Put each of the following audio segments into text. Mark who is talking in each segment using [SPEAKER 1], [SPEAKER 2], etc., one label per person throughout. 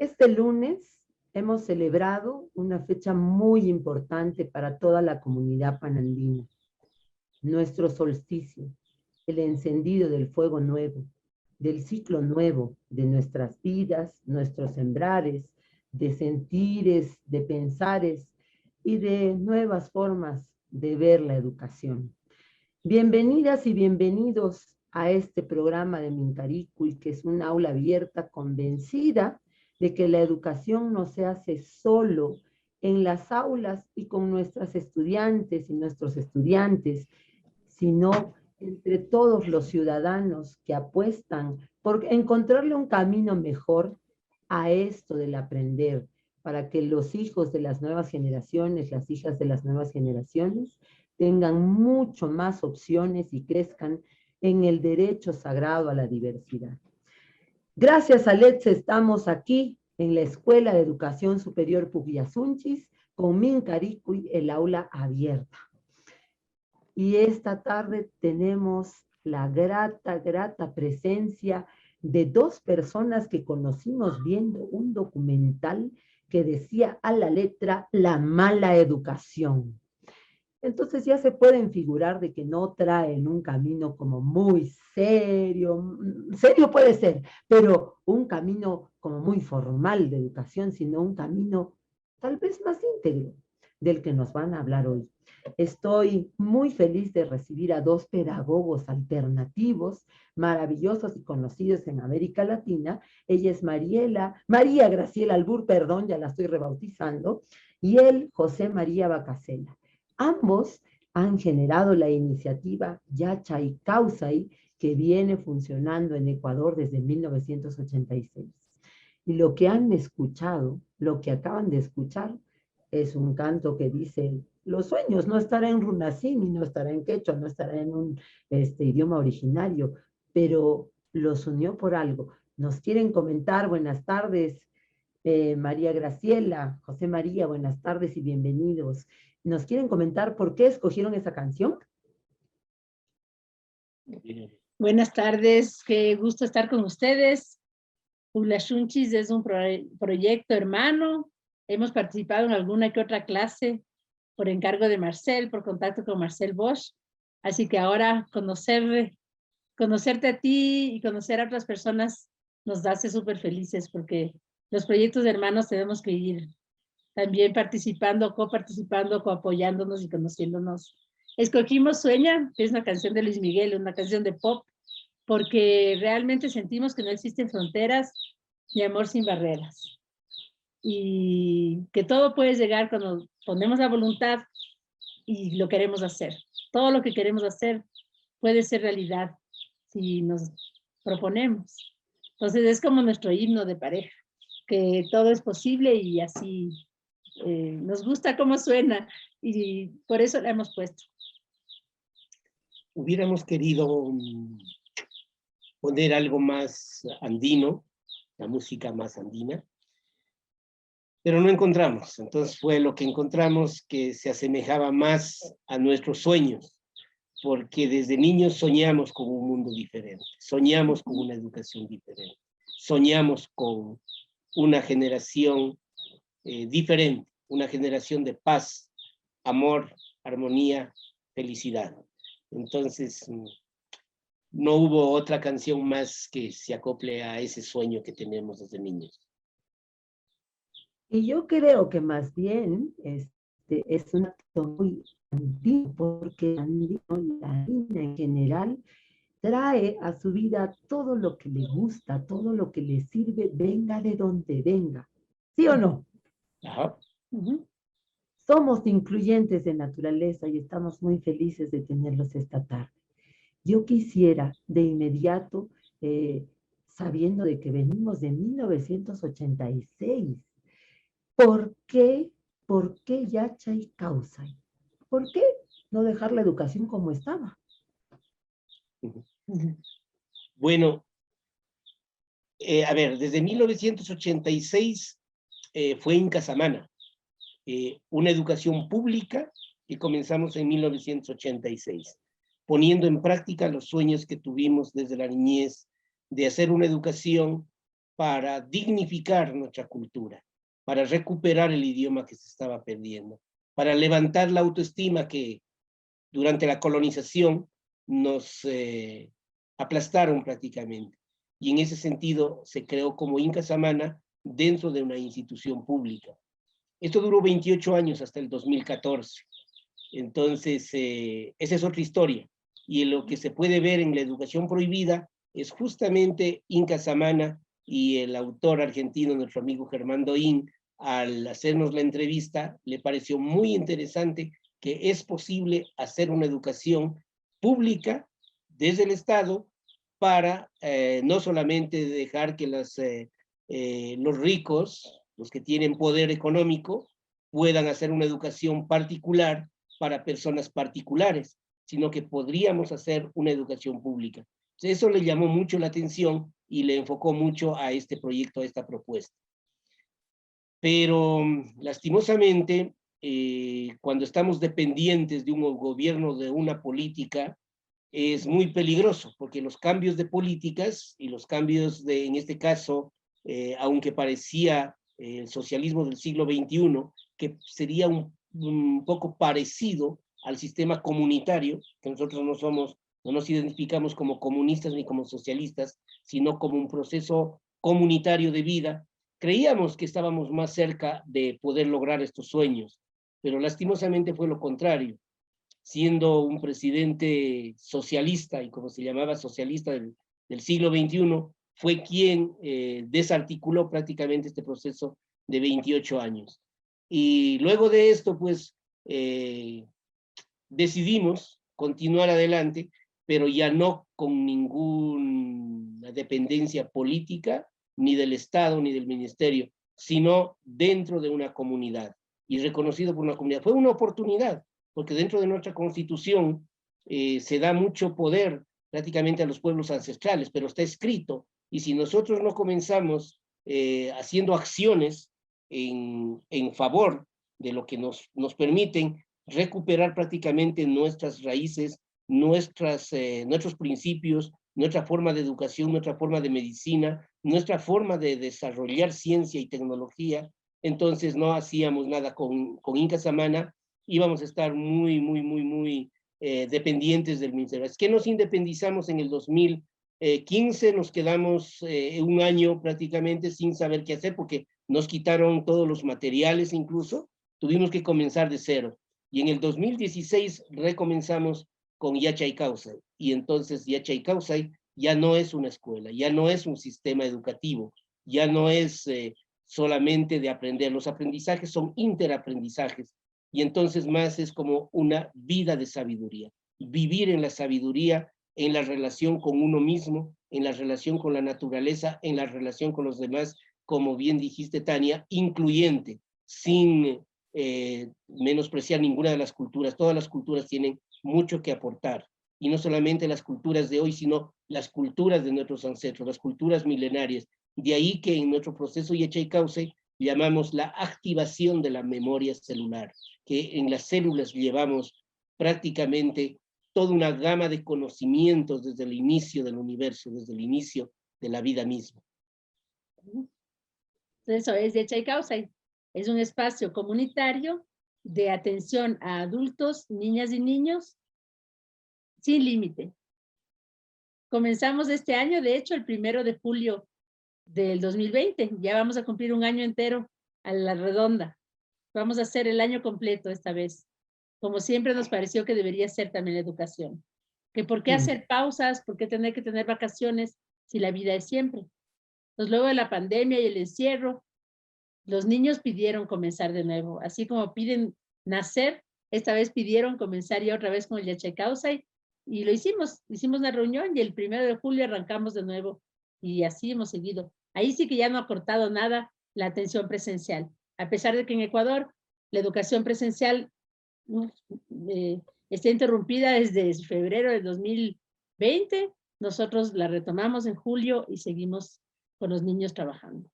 [SPEAKER 1] Este lunes hemos celebrado una fecha muy importante para toda la comunidad panandina, nuestro solsticio, el encendido del fuego nuevo, del ciclo nuevo de nuestras vidas, nuestros sembrares, de sentires, de pensares y de nuevas formas de ver la educación. Bienvenidas y bienvenidos a este programa de Mincaricui, que es un aula abierta convencida de que la educación no se hace solo en las aulas y con nuestras estudiantes y nuestros estudiantes, sino entre todos los ciudadanos que apuestan por encontrarle un camino mejor a esto del aprender, para que los hijos de las nuevas generaciones, las hijas de las nuevas generaciones, tengan mucho más opciones y crezcan en el derecho sagrado a la diversidad. Gracias a LETS estamos aquí en la Escuela de Educación Superior Pugliasunchis con Mincaricui, el aula abierta. Y esta tarde tenemos la grata presencia de dos personas que conocimos viendo un documental que decía a la letra la mala educación. Entonces ya se pueden figurar de que no traen un camino como muy serio, serio puede ser, pero un camino como muy formal de educación, sino un camino tal vez más íntegro del que nos van a hablar hoy. Estoy muy feliz de recibir a dos pedagogos alternativos, maravillosos y conocidos en América Latina. Ella es María Graciela Albur, perdón, ya la estoy rebautizando, y él, José María Bacasela. Ambos han generado la iniciativa Yachay Causay, que viene funcionando en Ecuador desde 1986. Y lo que han escuchado, lo que acaban de escuchar, es un canto que dice: los sueños no estará en runacini, no estará en quechua, no estará en un idioma originario, pero los unió por algo. Nos quieren comentar. Buenas tardes, María Graciela, José María, buenas tardes y bienvenidos. ¿Nos quieren comentar por qué escogieron esa canción?
[SPEAKER 2] Buenas tardes, qué gusto estar con ustedes. Pugliasunchis es un proyecto hermano. Hemos participado en alguna que otra clase por encargo de Marcel, por contacto con Marcel Bosch. Así que ahora conocerte a ti y conocer a otras personas nos hace súper felices, porque los proyectos de hermanos tenemos que ir también participando, coparticipando, coapoyándonos y conociéndonos. Escogimos Sueña, que es una canción de Luis Miguel, una canción de pop, porque realmente sentimos que no existen fronteras ni amor sin barreras. Y que todo puede llegar cuando ponemos la voluntad y lo queremos hacer. Todo lo que queremos hacer puede ser realidad si nos proponemos. Entonces es como nuestro himno de pareja, que todo es posible y así nos gusta cómo suena y por eso la hemos puesto.
[SPEAKER 3] Hubiéramos querido poner algo más andino, la música más andina, pero no encontramos. Entonces fue lo que encontramos que se asemejaba más a nuestros sueños, porque desde niños soñamos con un mundo diferente, soñamos con una educación diferente, soñamos con una generación diferente, una generación de paz, amor, armonía, felicidad. Entonces, no hubo otra canción más que se acople a ese sueño que tenemos desde niños.
[SPEAKER 1] Y yo creo que más bien es un acto muy andino, porque la andina en general trae a su vida todo lo que le gusta, todo lo que le sirve, venga de donde venga. ¿Sí o no?
[SPEAKER 3] Ajá.
[SPEAKER 1] Somos incluyentes de naturaleza y estamos muy felices de tenerlos esta tarde. Yo quisiera de inmediato, sabiendo de que venimos de 1986, ¿por qué Yachay Causay? ¿Por qué no dejar la educación como estaba?
[SPEAKER 3] Bueno, a ver, desde 1986 fue Inca Samana, una educación pública que comenzamos en 1986, poniendo en práctica los sueños que tuvimos desde la niñez de hacer una educación para dignificar nuestra cultura, para recuperar el idioma que se estaba perdiendo, para levantar la autoestima que durante la colonización nos aplastaron prácticamente. Y en ese sentido se creó como Inca Samana dentro de una institución pública. Esto duró 28 años hasta el 2014. Entonces, esa es otra historia. Y lo que se puede ver en la educación prohibida es justamente Inca Samana, y el autor argentino, nuestro amigo Germán Doín, al hacernos la entrevista, le pareció muy interesante que es posible hacer una educación pública desde el Estado para no solamente dejar que los ricos, los que tienen poder económico, puedan hacer una educación particular para personas particulares, sino que podríamos hacer una educación pública. Eso le llamó mucho la atención y le enfocó mucho a este proyecto, a esta propuesta. Pero lastimosamente, cuando estamos dependientes de un gobierno, de una política, es muy peligroso, porque los cambios de políticas y los cambios de, en este caso, aunque parecía el socialismo del siglo XXI, que sería un poco parecido al sistema comunitario, que nosotros no nos identificamos como comunistas ni como socialistas, sino como un proceso comunitario de vida, creíamos que estábamos más cerca de poder lograr estos sueños, pero lastimosamente fue lo contrario. Siendo un presidente socialista, y como se llamaba socialista del siglo XXI, fue quien desarticuló prácticamente este proceso de 28 años. Y luego de esto, pues, decidimos continuar adelante, pero ya no con ninguna dependencia política, ni del Estado, ni del Ministerio, sino dentro de una comunidad, y reconocido por una comunidad. Fue una oportunidad, porque dentro de nuestra Constitución se da mucho poder prácticamente a los pueblos ancestrales, pero está escrito, y si nosotros no comenzamos haciendo acciones en favor de lo que nos permiten recuperar prácticamente nuestras raíces, nuestros principios, nuestra forma de educación, nuestra forma de medicina, nuestra forma de desarrollar ciencia y tecnología, entonces no hacíamos nada con Inca Samana, íbamos a estar muy dependientes del ministerio. Es que nos independizamos en el 2015, nos quedamos un año prácticamente sin saber qué hacer, porque nos quitaron todos los materiales incluso, tuvimos que comenzar de cero. Y en el 2016 recomenzamos con Yachay Causay, y entonces Yachay Causay ya no es una escuela, ya no es un sistema educativo, ya no es solamente de aprender, los aprendizajes son interaprendizajes, y entonces más es como una vida de sabiduría, vivir en la sabiduría, en la relación con uno mismo, en la relación con la naturaleza, en la relación con los demás, como bien dijiste, Tania, incluyente, sin menospreciar ninguna de las culturas. Todas las culturas tienen mucho que aportar, y no solamente las culturas de hoy, sino las culturas de nuestros ancestros, las culturas milenarias. De ahí que en nuestro proceso Yachay Causay llamamos la activación de la memoria celular, que en las células llevamos prácticamente toda una gama de conocimientos desde el inicio del universo, desde el inicio de la vida misma.
[SPEAKER 2] Eso es Yachay Causay. Es un espacio comunitario de atención a adultos, niñas y niños, sin límite. Comenzamos este año, de hecho, el 1 de julio del 2020. Ya vamos a cumplir un año entero a la redonda. Vamos a hacer el año completo esta vez. Como siempre nos pareció que debería ser también la educación. Que por qué hacer pausas, por qué tener que tener vacaciones si la vida es siempre. Entonces, luego de la pandemia y el encierro, los niños pidieron comenzar de nuevo. Así como piden nacer, esta vez pidieron comenzar ya otra vez con el Yachay Causay, y lo hicimos. Hicimos una reunión y el 1 de julio arrancamos de nuevo, y así hemos seguido. Ahí sí que ya no ha cortado nada la atención presencial, a pesar de que en Ecuador la educación presencial está interrumpida desde febrero del 2020. Nosotros la retomamos en julio y seguimos con los niños trabajando.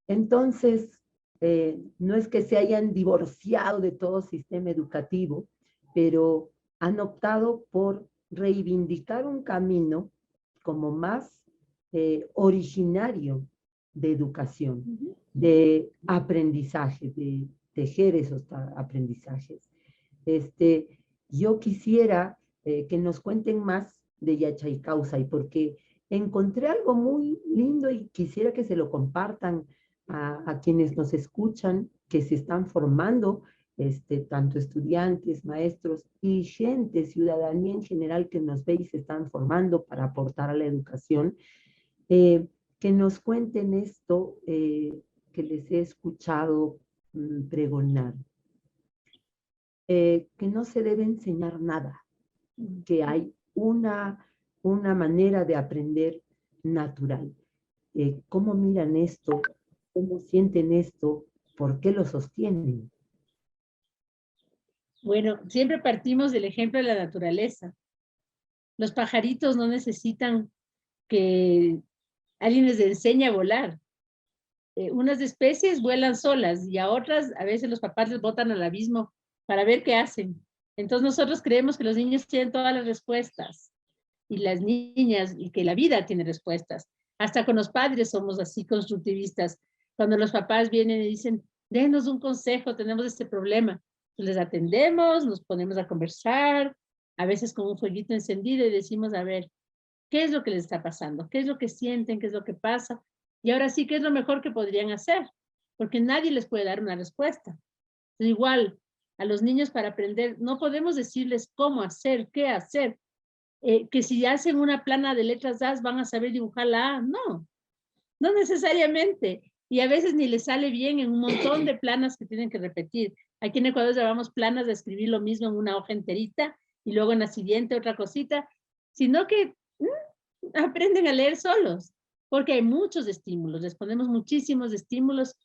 [SPEAKER 1] Entonces, no es que se hayan divorciado de todo sistema educativo, pero han optado por reivindicar un camino como más originario de educación, de aprendizaje, de tejer esos aprendizajes. Yo quisiera que nos cuenten más de Yachaycausay, porque encontré algo muy lindo y quisiera que se lo compartan a quienes nos escuchan, que se están formando, tanto estudiantes, maestros y gente, ciudadanía en general que nos ve y se están formando para aportar a la educación, que nos cuenten esto que les he escuchado pregonar. Que no se debe enseñar nada, que hay una manera de aprender natural. ¿Cómo miran esto? ¿Cómo sienten esto? ¿Por qué lo sostienen?
[SPEAKER 2] Bueno, siempre partimos del ejemplo de la naturaleza. Los pajaritos no necesitan que alguien les enseñe a volar. Unas especies vuelan solas y a otras a veces los papás les botan al abismo para ver qué hacen. Entonces nosotros creemos que los niños tienen todas las respuestas y las niñas, y que la vida tiene respuestas. Hasta con los padres somos así constructivistas. Cuando los papás vienen y dicen, denos un consejo, tenemos este problema, pues les atendemos, nos ponemos a conversar, a veces con un fueguito encendido y decimos, a ver, ¿qué es lo que les está pasando? ¿Qué es lo que sienten? ¿Qué es lo que pasa? Y ahora sí, ¿qué es lo mejor que podrían hacer? Porque nadie les puede dar una respuesta. Igual, a los niños para aprender, no podemos decirles cómo hacer, qué hacer, que si hacen una plana de letras A van a saber dibujar la A. No, no necesariamente. Y a veces ni les sale bien en un montón de planas que tienen que repetir. Aquí en Ecuador llamamos planas de escribir lo mismo en una hoja enterita y luego en la siguiente otra cosita, sino que aprenden a leer solos, porque hay muchos estímulos, les ponemos muchísimos estímulos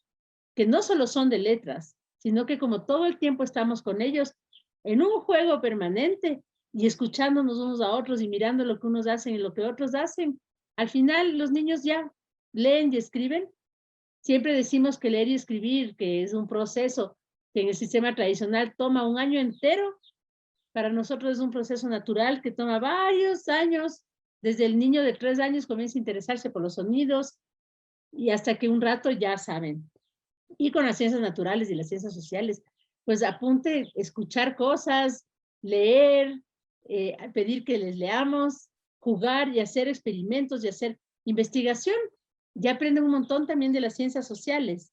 [SPEAKER 2] que no solo son de letras, sino que como todo el tiempo estamos con ellos en un juego permanente y escuchándonos unos a otros y mirando lo que unos hacen y lo que otros hacen, al final los niños ya leen y escriben. Siempre decimos que leer y escribir, que es un proceso que en el sistema tradicional toma un año entero, para nosotros es un proceso natural que toma varios años. Desde el niño de 3 años comienza a interesarse por los sonidos y hasta que un rato ya saben. Y con las ciencias naturales y las ciencias sociales, pues apunte escuchar cosas, leer, pedir que les leamos, jugar y hacer experimentos y hacer investigación. Ya aprenden un montón también de las ciencias sociales.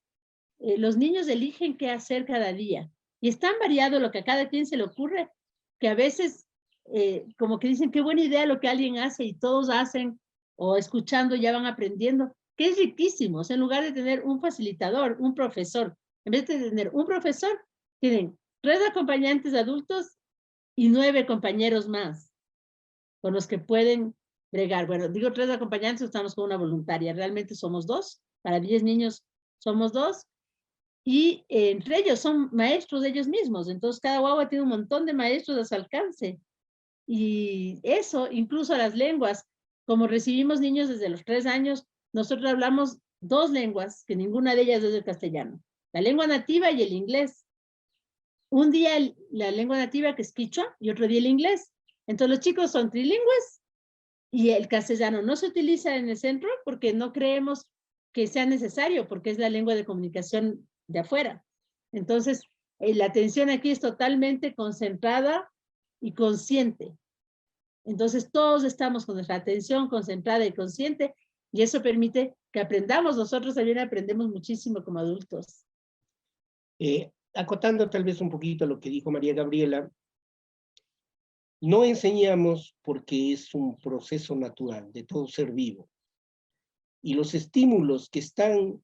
[SPEAKER 2] Los niños eligen qué hacer cada día y es tan variado lo que a cada quien se le ocurre que a veces como que dicen qué buena idea lo que alguien hace y todos hacen o escuchando ya van aprendiendo, que es riquísimo. O sea, en lugar de tener un facilitador, un profesor, en vez de tener un profesor, tienen 3 acompañantes adultos y 9 compañeros más con los que pueden bregar. Bueno, digo 3 acompañantes, estamos con una voluntaria, realmente somos 2, para 10 niños somos 2, y entre ellos son maestros de ellos mismos, entonces cada guagua tiene un montón de maestros a su alcance. Y eso, incluso las lenguas, como recibimos niños desde los 3 años, nosotros hablamos 2 lenguas, que ninguna de ellas es el castellano, la lengua nativa y el inglés. Un día la lengua nativa, que es quichua, y otro día el inglés. Entonces los chicos son trilingües y el castellano no se utiliza en el centro porque no creemos que sea necesario, porque es la lengua de comunicación de afuera. Entonces, la atención aquí es totalmente concentrada y consciente. Entonces, todos estamos con nuestra atención concentrada y consciente, y eso permite que aprendamos. Nosotros también aprendemos muchísimo como adultos.
[SPEAKER 3] Acotando tal vez un poquito lo que dijo María Gabriela, no enseñamos porque es un proceso natural de todo ser vivo. Y los estímulos están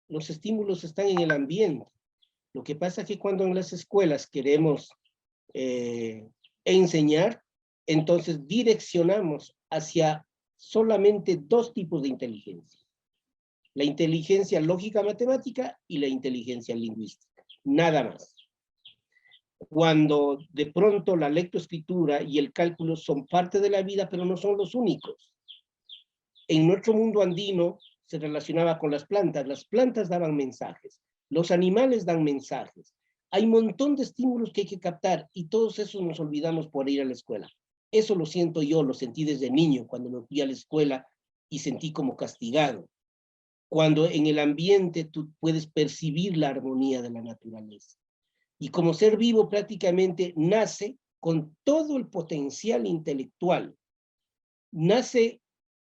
[SPEAKER 3] en el ambiente. Lo que pasa es que cuando en las escuelas queremos enseñar, entonces direccionamos hacia solamente 2 tipos de inteligencia. La inteligencia lógica matemática y la inteligencia lingüística. Nada más. Cuando de pronto la lectoescritura y el cálculo son parte de la vida, pero no son los únicos. En nuestro mundo andino se relacionaba con las plantas daban mensajes, los animales dan mensajes, hay un montón de estímulos que hay que captar y todos esos nos olvidamos por ir a la escuela. Eso lo siento yo, lo sentí desde niño cuando me fui a la escuela y sentí como castigado, cuando en el ambiente tú puedes percibir la armonía de la naturaleza. Y como ser vivo prácticamente nace con todo el potencial intelectual, nace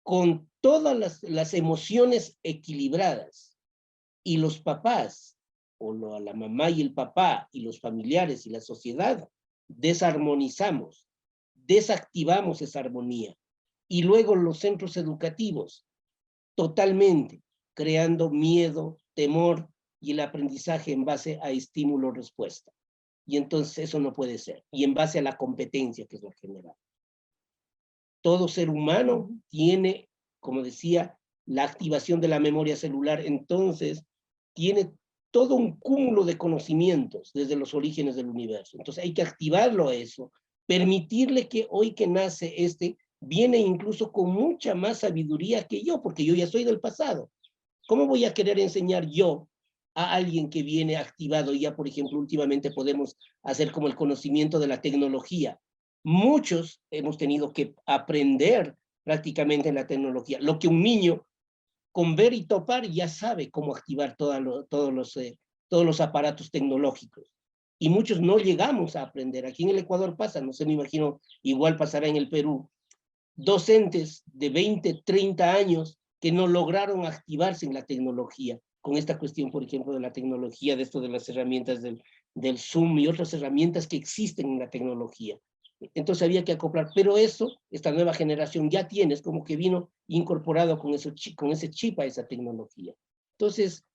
[SPEAKER 3] con todas las emociones equilibradas, y los papás, la mamá y el papá, y los familiares y la sociedad, desarmonizamos, desactivamos esa armonía. Y luego los centros educativos, totalmente, creando miedo, temor, y el aprendizaje en base a estímulo-respuesta. Y entonces eso no puede ser. Y en base a la competencia, que es lo general. Todo ser humano tiene, como decía, la activación de la memoria celular, entonces tiene todo un cúmulo de conocimientos desde los orígenes del universo. Entonces hay que activarlo a eso, permitirle que hoy que nace viene incluso con mucha más sabiduría que yo, porque yo ya soy del pasado. ¿Cómo voy a querer enseñar yo a alguien que viene activado? Ya, por ejemplo, últimamente podemos hacer como el conocimiento de la tecnología. Muchos hemos tenido que aprender prácticamente la tecnología. Lo que un niño con ver y topar ya sabe cómo activar todos los aparatos tecnológicos. Y muchos no llegamos a aprender. Aquí en el Ecuador pasa, no sé, me imagino, igual pasará en el Perú. Docentes de 20, 30 años que no lograron activarse en la tecnología, con esta cuestión, por ejemplo, de la tecnología, de esto de las herramientas del Zoom y otras herramientas que existen en la tecnología. Entonces había que acoplar, pero eso, esta nueva generación ya tiene, es como que vino incorporado con ese chip a esa tecnología. Entonces,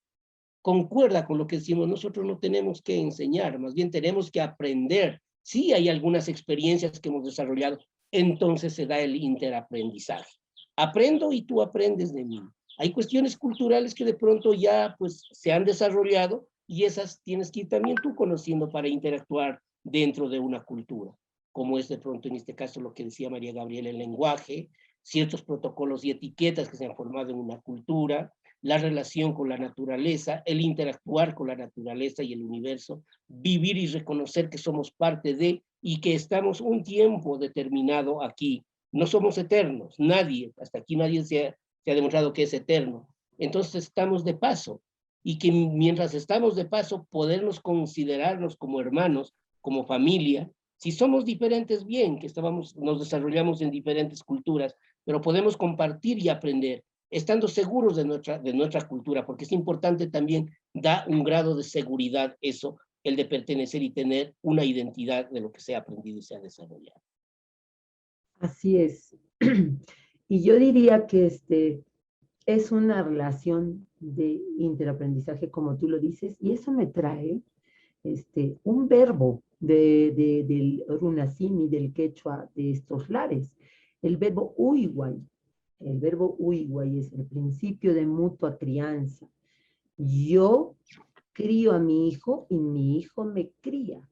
[SPEAKER 3] concuerda con lo que decimos, nosotros no tenemos que enseñar, más bien tenemos que aprender. Sí hay algunas experiencias que hemos desarrollado, entonces se da el interaprendizaje. Aprendo y tú aprendes de mí. Hay cuestiones culturales que de pronto ya pues se han desarrollado y esas tienes que ir también tú conociendo para interactuar dentro de una cultura, como es de pronto en este caso lo que decía María Gabriela, el lenguaje, ciertos protocolos y etiquetas que se han formado en una cultura, la relación con la naturaleza, el interactuar con la naturaleza y el universo, vivir y reconocer que somos parte de y que estamos un tiempo determinado aquí. No somos eternos, nadie, hasta aquí nadie se ha demostrado que es eterno. Entonces estamos de paso y que mientras estamos de paso, podernos considerarnos como hermanos, como familia. Si somos diferentes, bien, que nos desarrollamos en diferentes culturas, pero podemos compartir y aprender, estando seguros de nuestra cultura, porque es importante también, da un grado de seguridad eso, el de pertenecer y tener una identidad de lo que se ha aprendido y se ha desarrollado.
[SPEAKER 1] Así es. Y yo diría que es una relación de interaprendizaje, como tú lo dices, y eso me trae un verbo del runasimi, del quechua, de estos lares, el verbo uiguay. El verbo uiguay es el principio de mutua crianza. Yo crío a mi hijo y mi hijo me cría.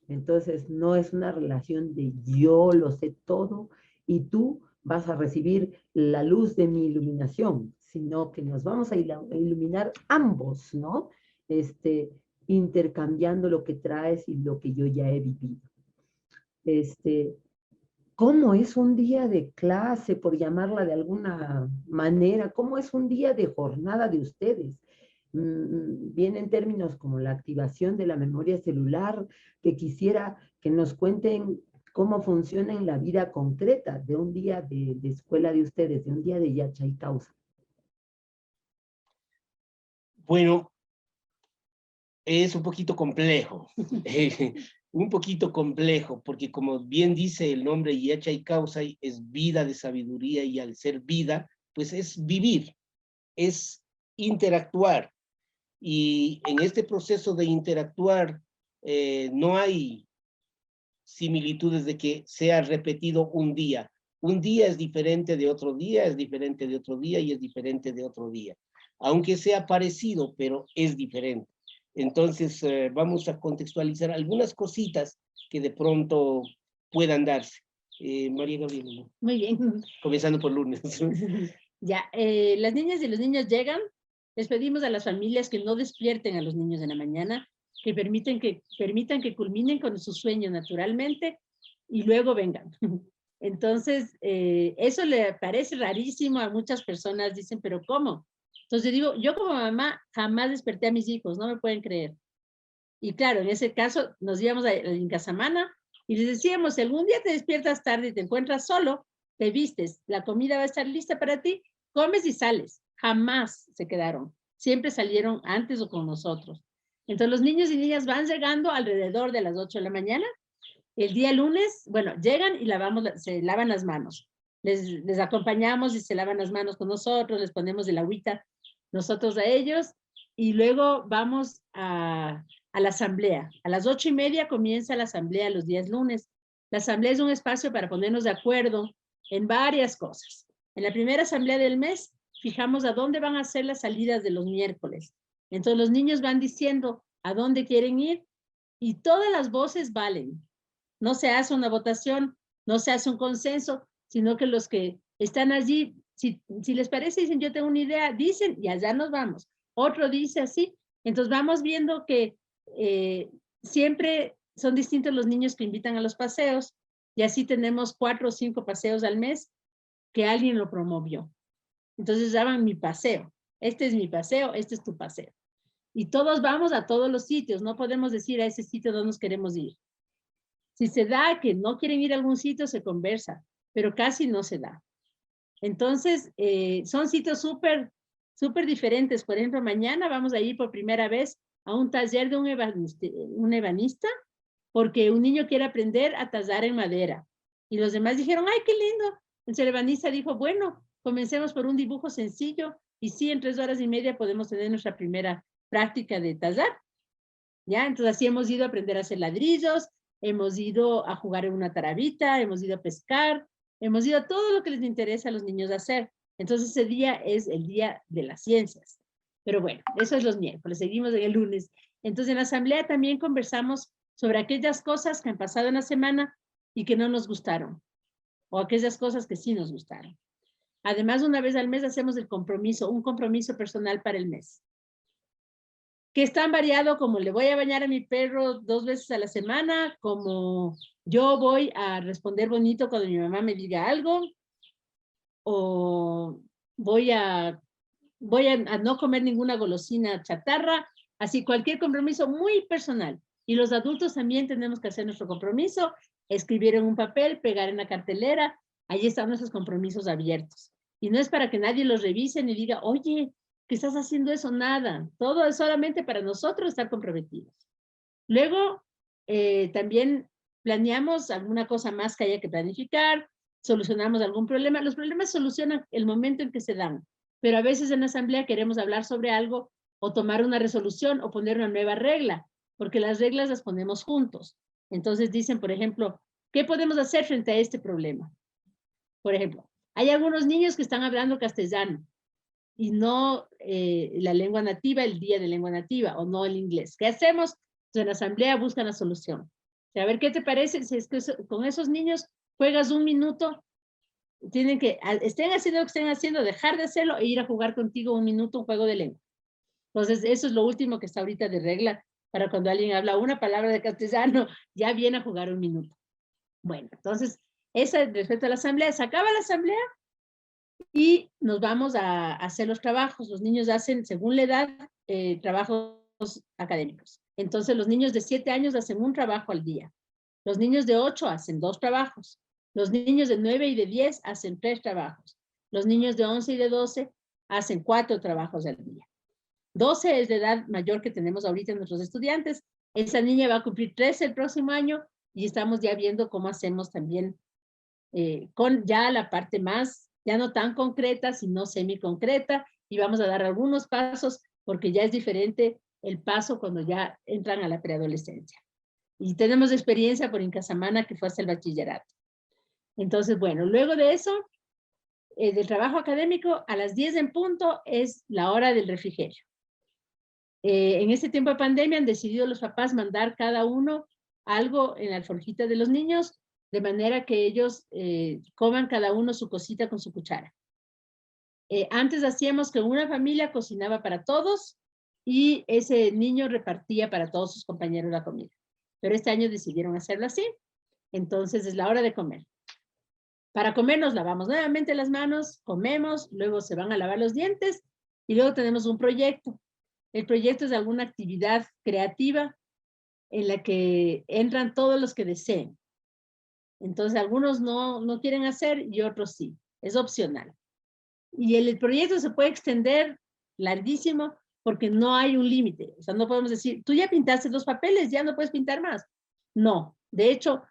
[SPEAKER 1] Entonces, no es una relación de yo lo sé todo y tú vas a recibir la luz de mi iluminación, sino que nos vamos a iluminar ambos, ¿no? Intercambiando lo que traes y lo que yo ya he vivido. ¿Cómo es un día de clase, por llamarla de alguna manera? ¿Cómo es un día de jornada de ustedes? Vienen términos como la activación de la memoria celular, que quisiera que nos cuenten cómo funciona en la vida concreta de un día de escuela de ustedes, de un día de Yacha y Causa.
[SPEAKER 3] Bueno, es un poquito complejo, un poquito complejo, porque como bien dice el nombre Yacha y Causa, es vida de sabiduría, y al ser vida, pues es vivir, es interactuar. Y en este proceso de interactuar no hay similitudes de que sea repetido un día. Un día es diferente de otro día, es diferente de otro día y es diferente de otro día. Aunque sea parecido, pero es diferente. Entonces vamos a contextualizar algunas cositas que de pronto puedan darse. María Gabriela.
[SPEAKER 2] Muy bien.
[SPEAKER 3] Comenzando por lunes.
[SPEAKER 2] Ya, las niñas y los niños llegan. Les pedimos a las familias que no despierten a los niños en la mañana, que permitan que culminen con su sueño naturalmente y luego vengan. Entonces, eso le parece rarísimo a muchas personas, dicen, pero ¿cómo? Entonces digo, yo como mamá jamás desperté a mis hijos, no me pueden creer. Y claro, en ese caso nos íbamos a Incasamana y les decíamos, si algún día te despiertas tarde y te encuentras solo, te vistes, la comida va a estar lista para ti, comes y sales. Jamás se quedaron, siempre salieron antes o con nosotros. Entonces los niños y niñas van llegando alrededor de las 8 de la mañana. El día lunes, bueno, llegan y se lavan las manos. Les acompañamos y se lavan las manos con nosotros, les ponemos el agüita nosotros a ellos y luego vamos a la asamblea. A las 8:30 comienza la asamblea los días lunes. La asamblea es un espacio para ponernos de acuerdo en varias cosas. En la primera asamblea del mes fijamos a dónde van a ser las salidas de los miércoles. Entonces los niños van diciendo a dónde quieren ir y todas las voces valen. No se hace una votación, no se hace un consenso, sino que los que están allí, si les parece, dicen, yo tengo una idea, dicen, y allá nos vamos. Otro dice así. Entonces vamos viendo que siempre son distintos los niños que invitan a los paseos, y así tenemos 4 o 5 paseos al mes que alguien lo promovió. Entonces llaman mi paseo. Este es mi paseo, este es tu paseo. Y todos vamos a todos los sitios, no podemos decir a ese sitio donde nos queremos ir. Si se da que no quieren ir a algún sitio, se conversa, pero casi no se da. Entonces, son sitios súper diferentes. Por ejemplo, mañana vamos a ir por primera vez a un taller de un ebanista, porque un niño quiere aprender a tallar en madera. Y los demás dijeron, ¡ay, qué lindo! Entonces el ebanista dijo, bueno, comencemos por un dibujo sencillo, y sí, en 3 horas y media podemos tener nuestra primera práctica de tallar. ¿Ya? Entonces así hemos ido a aprender a hacer ladrillos, hemos ido a jugar en una tarabita, hemos ido a pescar, hemos ido a todo lo que les interesa a los niños hacer. Entonces ese día es el día de las ciencias. Pero bueno, eso es los miércoles, seguimos en el lunes. Entonces en la asamblea también conversamos sobre aquellas cosas que han pasado en la semana y que no nos gustaron, o aquellas cosas que sí nos gustaron. Además, una vez al mes hacemos el compromiso, un compromiso personal para el mes, que es tan variado como le voy a bañar a mi perro 2 veces a la semana, como yo voy a responder bonito cuando mi mamá me diga algo, o voy a no comer ninguna golosina chatarra, así cualquier compromiso muy personal. Y los adultos también tenemos que hacer nuestro compromiso, escribir en un papel, pegar en la cartelera, ahí están nuestros compromisos abiertos. Y no es para que nadie los revise ni diga, oye, ¿qué estás haciendo eso? Nada. Todo es solamente para nosotros estar comprometidos. Luego, también planeamos alguna cosa más que haya que planificar, solucionamos algún problema. Los problemas se solucionan el momento en que se dan, pero a veces en la asamblea queremos hablar sobre algo o tomar una resolución o poner una nueva regla, porque las reglas las ponemos juntos. Entonces dicen, por ejemplo, ¿qué podemos hacer frente a este problema? Por ejemplo, hay algunos niños que están hablando castellano y no la lengua nativa, el día de lengua nativa, o no el inglés. ¿Qué hacemos? Entonces en la asamblea buscan la solución. O sea, a ver, ¿qué te parece si es que con esos niños juegas 1 minuto? Tienen que, estén haciendo lo que estén haciendo, dejar de hacerlo e ir a jugar contigo 1 minuto un juego de lengua. Entonces, eso es lo último que está ahorita de regla para cuando alguien habla una palabra de castellano, ya viene a jugar 1 minuto. Bueno, entonces, esa respecto a la asamblea, se acaba la asamblea y nos vamos a hacer los trabajos. Los niños hacen, según la edad, trabajos académicos. Entonces, los niños de 7 años hacen un trabajo al día. Los niños de 8 hacen 2 trabajos. Los niños de 9 y de 10 hacen 3 trabajos. Los niños de 11 y de 12 hacen 4 trabajos al día. 12 es la edad mayor que tenemos ahorita en nuestros estudiantes. Esa niña va a cumplir 13 el próximo año y estamos ya viendo cómo hacemos también con ya la parte más, ya no tan concreta, sino semi-concreta, y vamos a dar algunos pasos porque ya es diferente el paso cuando ya entran a la preadolescencia. Y tenemos experiencia por Incasamana que fue hasta el bachillerato. Entonces, bueno, luego de eso, del trabajo académico, a las 10 en punto es la hora del refrigerio. En este tiempo de pandemia han decidido los papás mandar cada uno algo en la alforjita de los niños, de manera que ellos coman cada uno su cosita con su cuchara. Antes hacíamos que una familia cocinaba para todos y ese niño repartía para todos sus compañeros la comida. Pero este año decidieron hacerlo así. Entonces es la hora de comer. Para comer nos lavamos nuevamente las manos, comemos, luego se van a lavar los dientes y luego tenemos un proyecto. El proyecto es alguna actividad creativa en la que entran todos los que deseen. Entonces algunos no quieren hacer y otros sí, es opcional. Y el proyecto se puede extender larguísimo porque no hay un límite. O sea, no podemos decir, tú ya pintaste los papeles, ya no puedes pintar más. No, de hecho,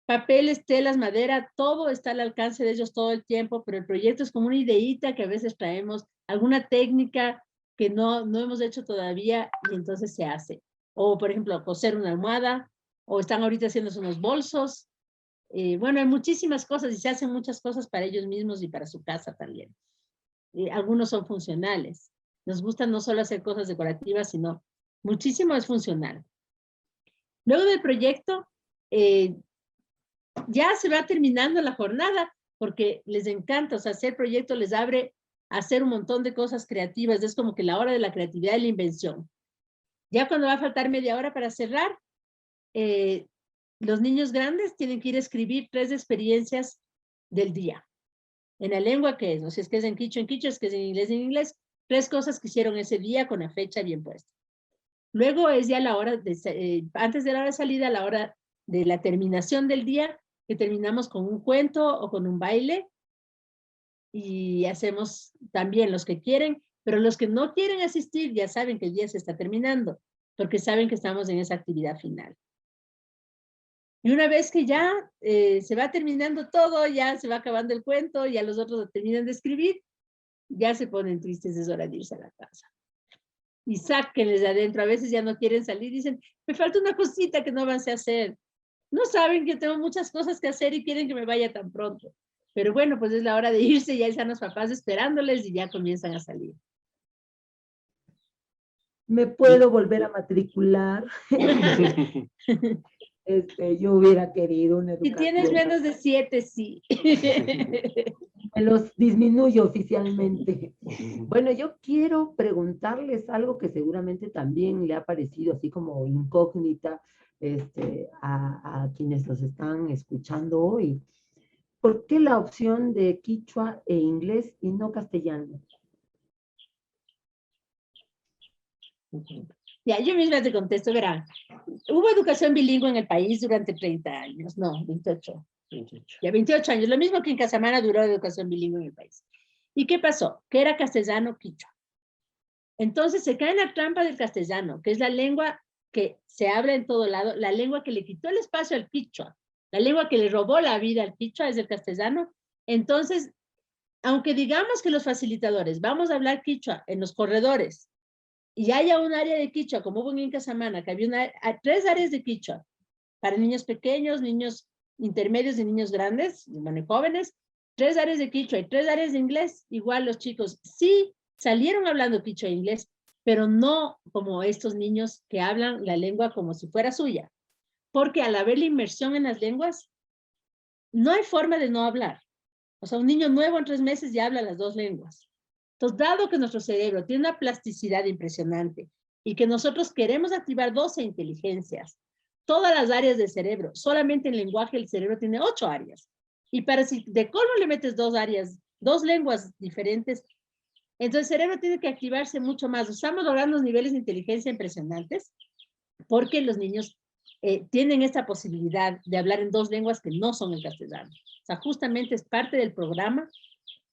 [SPEAKER 2] papeles, telas, madera, todo está al alcance de ellos todo el tiempo, pero el proyecto es como una ideita que a veces traemos, alguna técnica que no hemos hecho todavía y entonces se hace. O, por ejemplo, coser una almohada, o están ahorita haciéndose unos bolsos. Bueno, hay muchísimas cosas y se hacen muchas cosas para ellos mismos y para su casa también. Algunos son funcionales. Nos gusta no solo hacer cosas decorativas, sino muchísimo es funcional. Luego del proyecto, ya se va terminando la jornada porque les encanta, o sea, hacer proyectos les abre a hacer un montón de cosas creativas. Es como que la hora de la creatividad y la invención. Ya cuando va a faltar media hora para cerrar, los niños grandes tienen que ir a escribir 3 experiencias del día. En la lengua que es, no sé si es que es en quichua, es que es en inglés, 3 cosas que hicieron ese día con la fecha bien puesta. Luego es ya la hora, antes de la hora de salida, la hora de la terminación del día, que terminamos con un cuento o con un baile, y hacemos también los que quieren, pero los que no quieren asistir ya saben que el día se está terminando, porque saben que estamos en esa actividad final. Y una vez que ya se va terminando todo, ya se va acabando el cuento, ya los otros terminan de escribir, ya se ponen tristes, es hora de irse a la casa. Y sáquenles de adentro, a veces ya no quieren salir, dicen, me falta una cosita que no avancé a hacer. No saben que tengo muchas cosas que hacer y quieren que me vaya tan pronto. Pero bueno, pues es la hora de irse, ya están los papás esperándoles y ya comienzan a salir.
[SPEAKER 1] ¿Me puedo volver a matricular? Yo hubiera querido una
[SPEAKER 2] Si
[SPEAKER 1] educación.
[SPEAKER 2] tienes menos de 7, sí.
[SPEAKER 1] Me los disminuyo oficialmente. Bueno, yo quiero preguntarles algo que seguramente también le ha parecido así como incógnita a quienes los están escuchando hoy. ¿Por qué la opción de quichua e inglés y no castellano?
[SPEAKER 2] Ya, yo misma te contesto, verán. Hubo educación bilingüe en el país durante 30 años, no, 28. 28. Ya 28 años, lo mismo que en Casamana duró educación bilingüe en el país. ¿Y qué pasó? Que era castellano quichua. Entonces se cae en la trampa del castellano, que es la lengua que se habla en todo lado, la lengua que le quitó el espacio al quichua, la lengua que le robó la vida al quichua es el castellano. Entonces, aunque digamos que los facilitadores vamos a hablar quichua en los corredores y haya un área de quichua, como hubo en Casamana, que había 3 áreas de quichua para niños pequeños, niños intermedios y niños grandes, bueno, jóvenes, 3 áreas de quichua y 3 áreas de inglés, igual los chicos sí salieron hablando quichua e inglés, pero no como estos niños que hablan la lengua como si fuera suya, porque al haber la inmersión en las lenguas, no hay forma de no hablar. O sea, un niño nuevo en 3 meses ya habla las 2 lenguas. Entonces, dado que nuestro cerebro tiene una plasticidad impresionante y que nosotros queremos activar 12 inteligencias, todas las áreas del cerebro, solamente en lenguaje el cerebro tiene 8 áreas. Y para si de colmo le metes 2 áreas, 2 lenguas diferentes, entonces el cerebro tiene que activarse mucho más. Estamos logrando unos niveles de inteligencia impresionantes porque los niños tienen esta posibilidad de hablar en 2 lenguas que no son el castellano. O sea, justamente es parte del programa.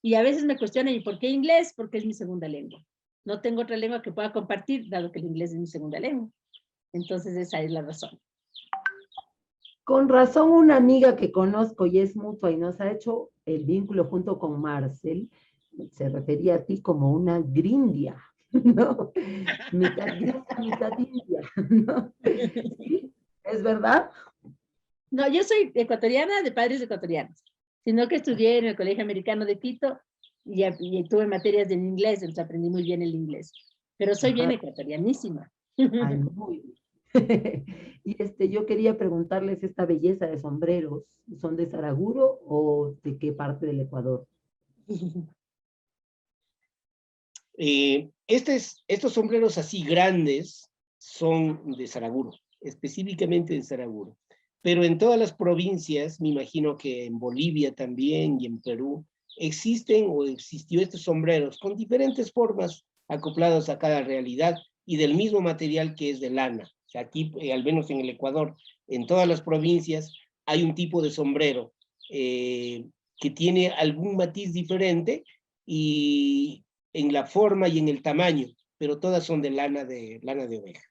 [SPEAKER 2] Y a veces me cuestionan, ¿y por qué inglés? Porque es mi segunda lengua. No tengo otra lengua que pueda compartir, dado que el inglés es mi segunda lengua. Entonces esa es la razón.
[SPEAKER 1] Con razón, una amiga que conozco y es mutua y nos ha hecho el vínculo junto con Marcel, se refería a ti como una grindia, ¿no? Mitad grindia, mitad india, ¿no? ¿Sí? ¿Es verdad?
[SPEAKER 2] No, yo soy ecuatoriana de padres ecuatorianos, sino que estudié en el Colegio Americano de Quito y tuve materias en inglés, entonces aprendí muy bien el inglés. Pero soy bien ecuatorianísima.
[SPEAKER 1] Ay, muy bien. Y yo quería preguntarles esta belleza de sombreros, ¿son de Saraguro o de qué parte del Ecuador?
[SPEAKER 3] Estos sombreros así grandes son de Saraguro, específicamente de Saraguro. pero en todas las provincias, me imagino que en Bolivia también y en Perú, existen o existió estos sombreros con diferentes formas acoplados a cada realidad y del mismo material que es de lana. O sea, aquí, al menos en el Ecuador, en todas las provincias, hay un tipo de sombrero que tiene algún matiz diferente y en la forma y en el tamaño, pero todas son de lana de oveja.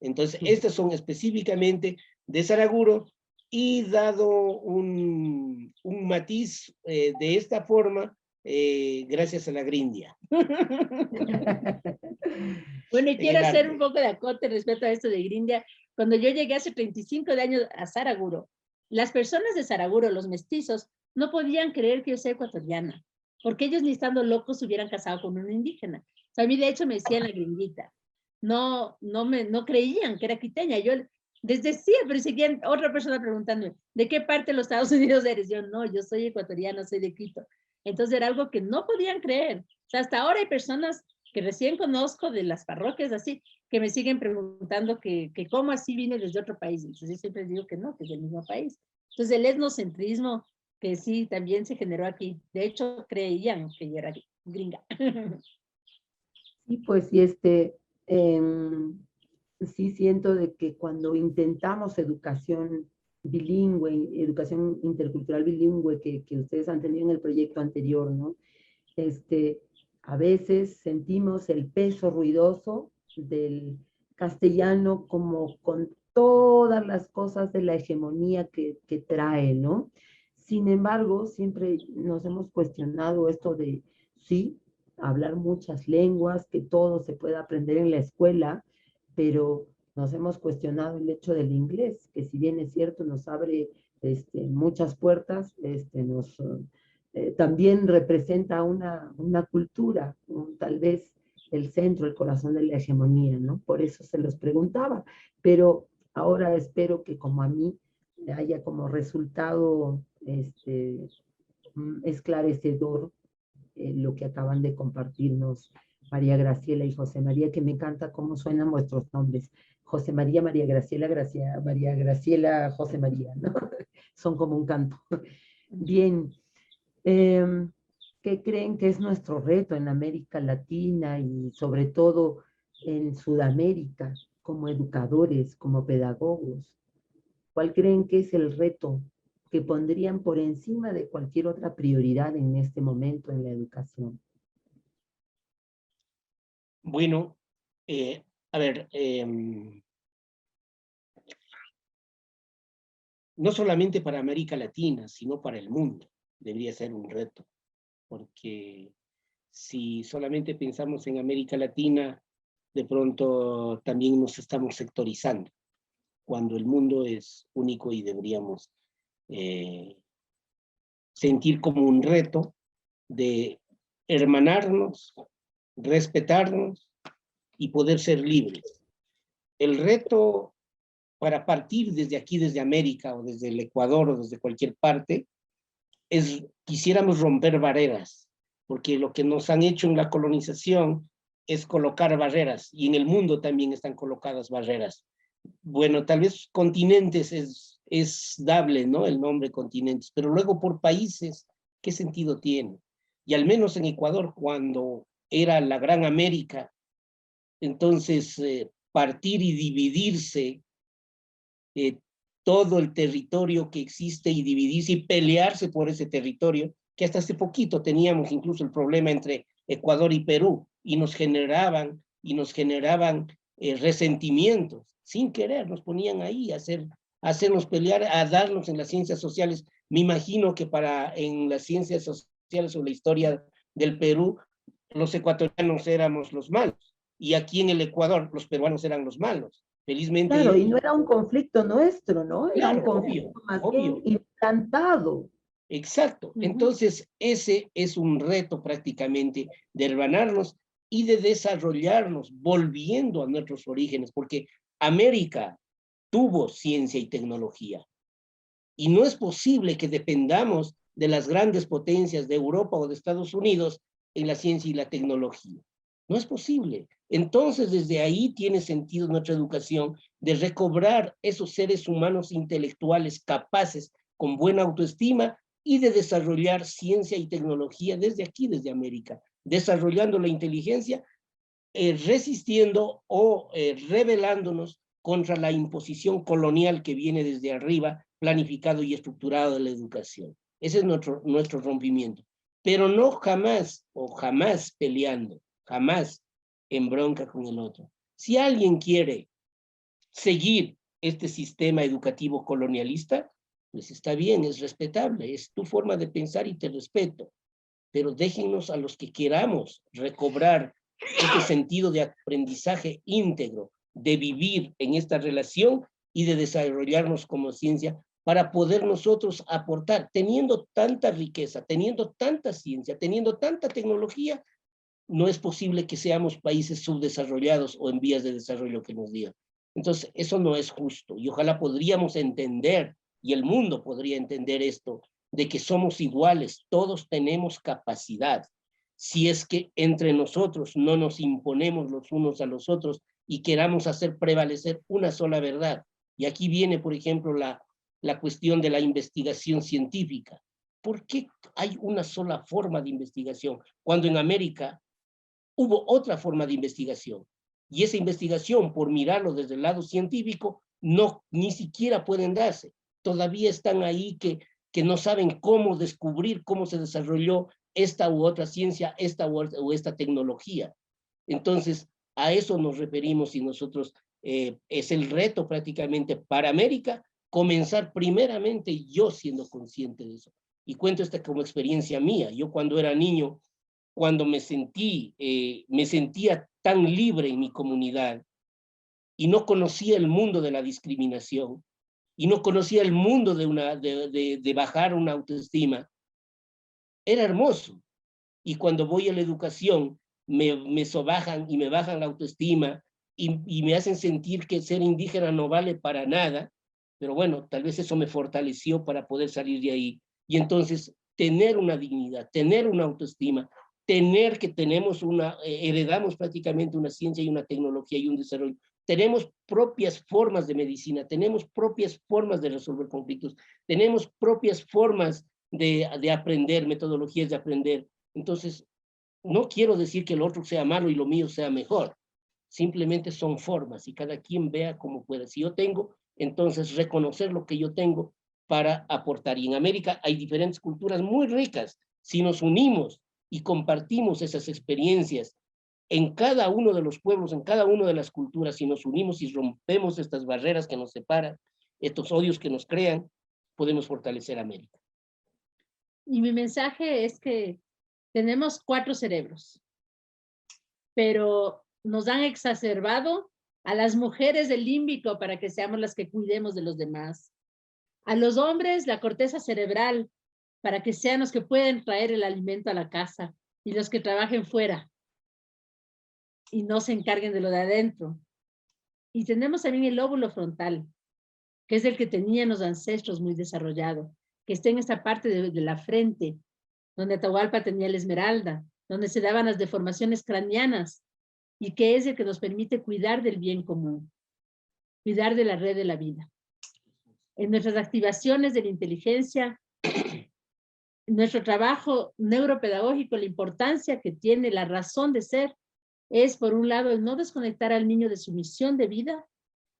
[SPEAKER 3] Entonces, estas son específicamente de Saraguro y dado un matiz de esta forma, gracias a la grindia.
[SPEAKER 2] Bueno, y quiero hacer un poco de acote respecto a esto de grindia. Cuando yo llegué hace 35 años a Saraguro, las personas de Saraguro, los mestizos, no podían creer que yo sea ecuatoriana, porque ellos ni estando locos se hubieran casado con un indígena. O sea, a mí de hecho me decían la gringuita. No creían que era quiteña. Yo desde siempre seguían otra persona preguntándome, ¿de qué parte de los Estados Unidos eres? Yo no, yo soy ecuatoriana, soy de Quito. Entonces era algo que no podían creer. O sea, hasta ahora hay personas que recién conozco de las parroquias así, que me siguen preguntando que cómo así vine desde otro país. Entonces yo siempre digo que no, que es del mismo país. Entonces el etnocentrismo que sí también se generó aquí. De hecho, creían que yo era gringa.
[SPEAKER 1] Sí, pues sí siento de que cuando intentamos educación bilingüe, educación intercultural bilingüe que ustedes han tenido en el proyecto anterior, ¿no? A veces sentimos el peso ruidoso del castellano como con todas las cosas de la hegemonía que trae, ¿no? Sin embargo, siempre nos hemos cuestionado esto de, sí, hablar muchas lenguas, que todo se pueda aprender en la escuela, pero nos hemos cuestionado el hecho del inglés, que si bien es cierto nos abre muchas puertas, también representa una cultura, tal vez el centro, el corazón de la hegemonía, ¿no? Por eso se los preguntaba, pero ahora espero que como a mí haya como resultado esclarecedor lo que acaban de compartirnos María Graciela y José María, que me encanta cómo suenan vuestros nombres. José María, María Graciela, María Graciela, José María, ¿no? Son como un canto. Bien, ¿qué creen que es nuestro reto en América Latina y sobre todo en Sudamérica como educadores, como pedagogos? ¿Cuál creen que es el reto que pondrían por encima de cualquier otra prioridad en este momento en la educación?
[SPEAKER 3] Bueno, a ver, no solamente para América Latina, sino para el mundo debería ser un reto, porque si solamente pensamos en América Latina, de pronto también nos estamos sectorizando, cuando el mundo es único y deberíamos sentir como un reto de hermanarnos, respetarnos y poder ser libres. El reto para partir desde aquí, desde América o desde el Ecuador o desde cualquier parte, quisiéramos romper barreras, porque lo que nos han hecho en la colonización es colocar barreras, y en el mundo también están colocadas barreras. Bueno, tal vez continentes es dable, ¿no? El nombre continentes, pero luego por países, ¿qué sentido tiene? Y al menos en Ecuador, cuando era la Gran América, entonces partir y dividirse todo el territorio que existe y dividirse y pelearse por ese territorio, que hasta hace poquito teníamos incluso el problema entre Ecuador y Perú, y nos generaban resentimientos, sin querer, nos ponían ahí a hacernos pelear, a darnos en las ciencias sociales. Me imagino que en las ciencias sociales o la historia del Perú, los ecuatorianos éramos los malos, y aquí en el Ecuador los peruanos eran los malos. Felizmente.
[SPEAKER 1] Claro, y no era un conflicto nuestro, ¿no? Era
[SPEAKER 3] Claro,
[SPEAKER 1] un conflicto
[SPEAKER 3] obvio,
[SPEAKER 1] más
[SPEAKER 3] obvio.
[SPEAKER 1] bien implantado.
[SPEAKER 3] Exacto. Entonces, ese es un reto prácticamente de hermanarnos y de desarrollarnos volviendo a nuestros orígenes, porque América tuvo ciencia y tecnología. Y no es posible que dependamos de las grandes potencias de Europa o de Estados Unidos en la ciencia y la tecnología. No es posible. Entonces, desde ahí tiene sentido nuestra educación de recobrar esos seres humanos intelectuales capaces, con buena autoestima, y de desarrollar ciencia y tecnología desde aquí, desde América, desarrollando la inteligencia, resistiendo o rebelándonos contra la imposición colonial que viene desde arriba, planificado y estructurado de la educación. Ese es nuestro rompimiento. Pero no jamás, o jamás peleando, jamás en bronca con el otro. Si alguien quiere seguir este sistema educativo colonialista, pues está bien, es respetable, es tu forma de pensar y te respeto. Pero déjennos a los que queramos recobrar este sentido de aprendizaje íntegro, de vivir en esta relación y de desarrollarnos como ciencia para poder nosotros aportar, teniendo tanta riqueza, teniendo tanta ciencia, teniendo tanta tecnología, no es posible que seamos países subdesarrollados o en vías de desarrollo que nos digan. Entonces, eso no es justo y ojalá podríamos entender, y el mundo podría entender esto, de que somos iguales, todos tenemos capacidad. Si es que entre nosotros no nos imponemos los unos a los otros y queramos hacer prevalecer una sola verdad. Y aquí viene, por ejemplo, la cuestión de la investigación científica. ¿Por qué hay una sola forma de investigación? Cuando en América hubo otra forma de investigación. Y esa investigación, por mirarlo desde el lado científico, no, ni siquiera pueden darse. Todavía están ahí que no saben cómo descubrir cómo se desarrolló esta u otra ciencia, esta u esta tecnología. Entonces, a eso nos referimos y nosotros, es el reto prácticamente para América, comenzar primeramente yo siendo consciente de eso. Y cuento esta como experiencia mía. Yo cuando era niño, cuando me sentía tan libre en mi comunidad y no conocía el mundo de la discriminación y no conocía el mundo de bajar una autoestima, era hermoso. Y cuando voy a la educación, me sobajan y me bajan la autoestima y me hacen sentir que ser indígena no vale para nada, pero bueno, tal vez eso me fortaleció para poder salir de ahí. Y entonces, tener una dignidad, tener una autoestima, tener que heredamos prácticamente una ciencia y una tecnología y un desarrollo. Tenemos propias formas de medicina, tenemos propias formas de resolver conflictos, tenemos propias formas de aprender, metodologías de aprender. Entonces, no quiero decir que el otro sea malo y lo mío sea mejor. Simplemente son formas y cada quien vea como pueda. Si yo tengo, entonces reconocer lo que yo tengo para aportar. Y en América hay diferentes culturas muy ricas. Si nos unimos y compartimos esas experiencias en cada uno de los pueblos, en cada una de las culturas, si nos unimos y rompemos estas barreras que nos separan, estos odios que nos crean, podemos fortalecer América.
[SPEAKER 2] Y mi mensaje es que tenemos 4 cerebros, pero nos han exacerbado a las mujeres del límbico para que seamos las que cuidemos de los demás. A los hombres la corteza cerebral para que sean los que pueden traer el alimento a la casa y los que trabajen fuera y no se encarguen de lo de adentro. Y tenemos también el lóbulo frontal, que es el que tenían los ancestros muy desarrollado, que está en esta parte de la frente, donde Atahualpa tenía la esmeralda, donde se daban las deformaciones craneanas, y que es el que nos permite cuidar del bien común, cuidar de la red de la vida. En nuestras activaciones de la inteligencia, en nuestro trabajo neuropedagógico, la importancia que tiene la razón de ser es, por un lado, el no desconectar al niño de su misión de vida,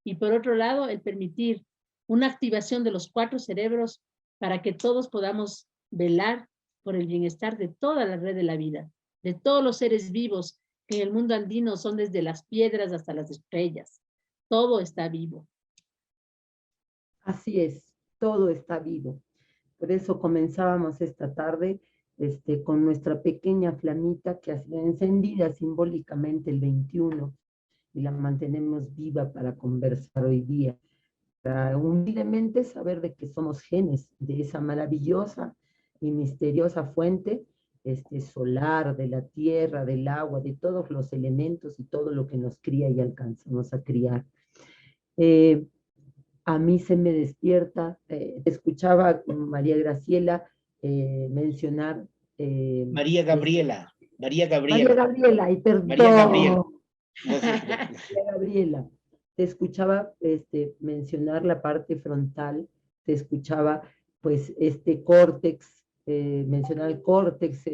[SPEAKER 2] y por otro lado, el permitir una activación de los 4 cerebros para que todos podamos velar por el bienestar de toda la red de la vida, de todos los seres vivos que en el mundo andino son desde las piedras hasta las estrellas. Todo está vivo.
[SPEAKER 1] Así es, todo está vivo. Por eso comenzábamos esta tarde con nuestra pequeña flamita que ha sido encendida simbólicamente el 21 y la mantenemos viva para conversar hoy día. Para humildemente saber de que somos genes de esa maravillosa y misteriosa fuente solar, de la tierra, del agua, de todos los elementos y todo lo que nos cría y alcanzamos a criar. A mí se me despierta, escuchaba a María Graciela mencionar...
[SPEAKER 3] María Gabriela,
[SPEAKER 1] María Gabriela, y perdón.
[SPEAKER 3] María Gabriela.
[SPEAKER 1] María Gabriela. te escuchaba mencionar la parte frontal, te escuchaba pues este córtex, mencionar el córtex,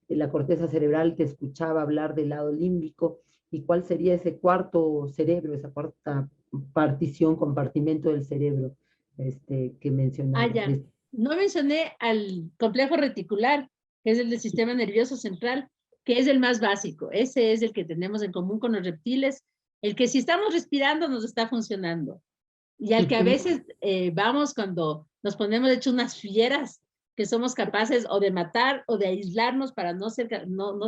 [SPEAKER 1] la corteza cerebral, te escuchaba hablar del lado límbico, y cuál sería ese cuarto cerebro, esa cuarta partición, compartimento del cerebro que mencionaba.
[SPEAKER 2] Ya. No mencioné al complejo reticular, que es el del sistema nervioso central, que es el más básico. Ese es el que tenemos en común con los reptiles, el que si estamos respirando nos está funcionando. Y al que a veces vamos cuando nos ponemos hecho unas fieras, que somos capaces o de matar o de aislarnos para no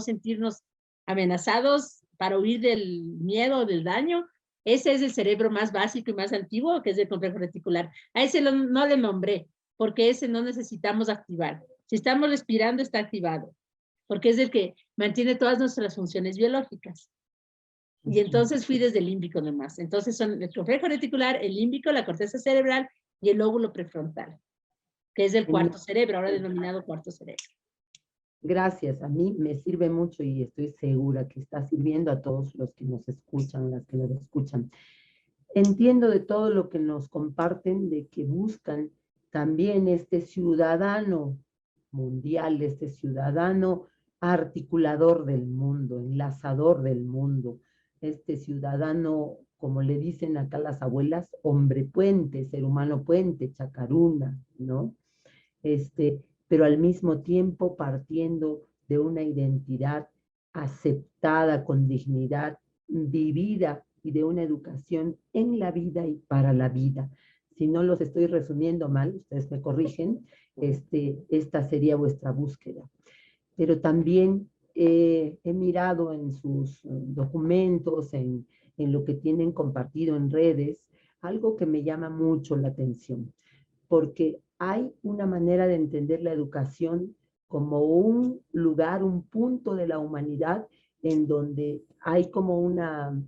[SPEAKER 2] sentirnos amenazados, para huir del miedo o del daño. Ese es el cerebro más básico y más antiguo, que es el complejo reticular. A ese no le nombré, porque ese no necesitamos activar. Si estamos respirando, está activado, porque es el que mantiene todas nuestras funciones biológicas. Y entonces fui desde el límbico nomás. Entonces son el complejo reticular, el límbico, la corteza cerebral y el lóbulo prefrontal, que es el cuarto cerebro, ahora denominado cuarto cerebro.
[SPEAKER 1] Gracias, a mí me sirve mucho y estoy segura que está sirviendo a todos los que nos escuchan, las que nos escuchan. Entiendo de todo lo que nos comparten, de que buscan también este ciudadano mundial, este ciudadano articulador del mundo, enlazador del mundo, este ciudadano, como le dicen acá las abuelas, hombre puente, ser humano puente, chacaruna, ¿no? Pero al mismo tiempo partiendo de una identidad aceptada con dignidad, vivida, y de una educación en la vida y para la vida. Si no los estoy resumiendo mal, ustedes me corrigen, esta sería vuestra búsqueda. Pero también he mirado en sus documentos, en lo que tienen compartido en redes, algo que me llama mucho la atención, porque hay una manera de entender la educación como un lugar, un punto de la humanidad en donde hay como una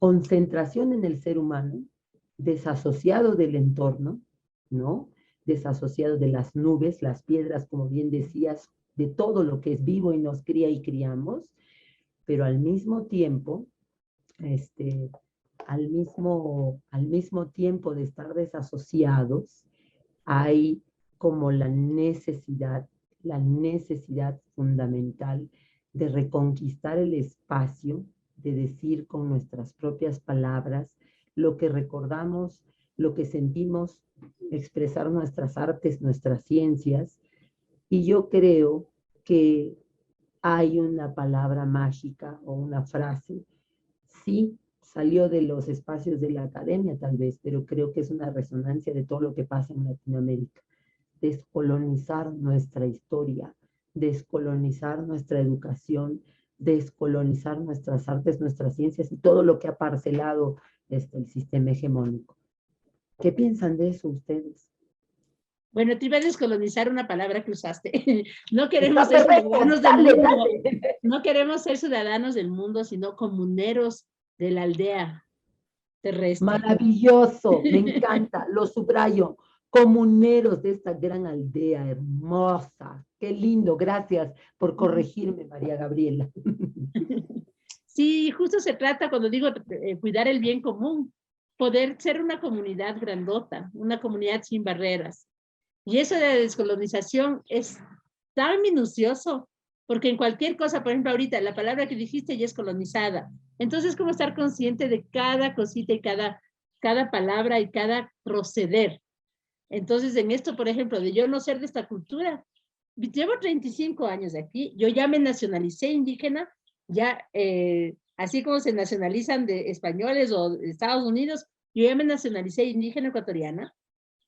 [SPEAKER 1] concentración en el ser humano, desasociado del entorno, ¿no? Desasociado de las nubes, las piedras, como bien decías, de todo lo que es vivo y nos cría y criamos, pero al mismo tiempo, al mismo tiempo de estar desasociados, hay como la necesidad fundamental de reconquistar el espacio, de decir con nuestras propias palabras lo que recordamos, lo que sentimos, expresar nuestras artes, nuestras ciencias. Y yo creo que hay una palabra mágica o una frase, sí, salió de los espacios de la academia tal vez, pero creo que es una resonancia de todo lo que pasa en Latinoamérica. Descolonizar nuestra historia, descolonizar nuestra educación, descolonizar nuestras artes, nuestras ciencias y todo lo que ha parcelado el sistema hegemónico. ¿Qué piensan de eso ustedes?
[SPEAKER 2] Bueno, te iba a descolonizar una palabra que usaste. No queremos ser ciudadanos del mundo. No queremos ser ciudadanos del mundo, sino comuneros de la aldea terrestre.
[SPEAKER 1] Maravilloso, me encanta, lo subrayo. Comuneros de esta gran aldea hermosa. Qué lindo, gracias por corregirme, María Gabriela.
[SPEAKER 2] Sí, justo se trata, cuando digo cuidar el bien común, poder ser una comunidad grandota, una comunidad sin barreras. Y eso de la descolonización es tan minucioso, porque en cualquier cosa, por ejemplo, ahorita la palabra que dijiste ya es colonizada. Entonces, como estar consciente de cada cosita y cada palabra y cada proceder. Entonces, en esto, por ejemplo, de yo no ser de esta cultura, llevo 35 años aquí, yo ya me nacionalicé indígena, ya así como se nacionalizan de españoles o de Estados Unidos, yo ya me nacionalicé indígena ecuatoriana,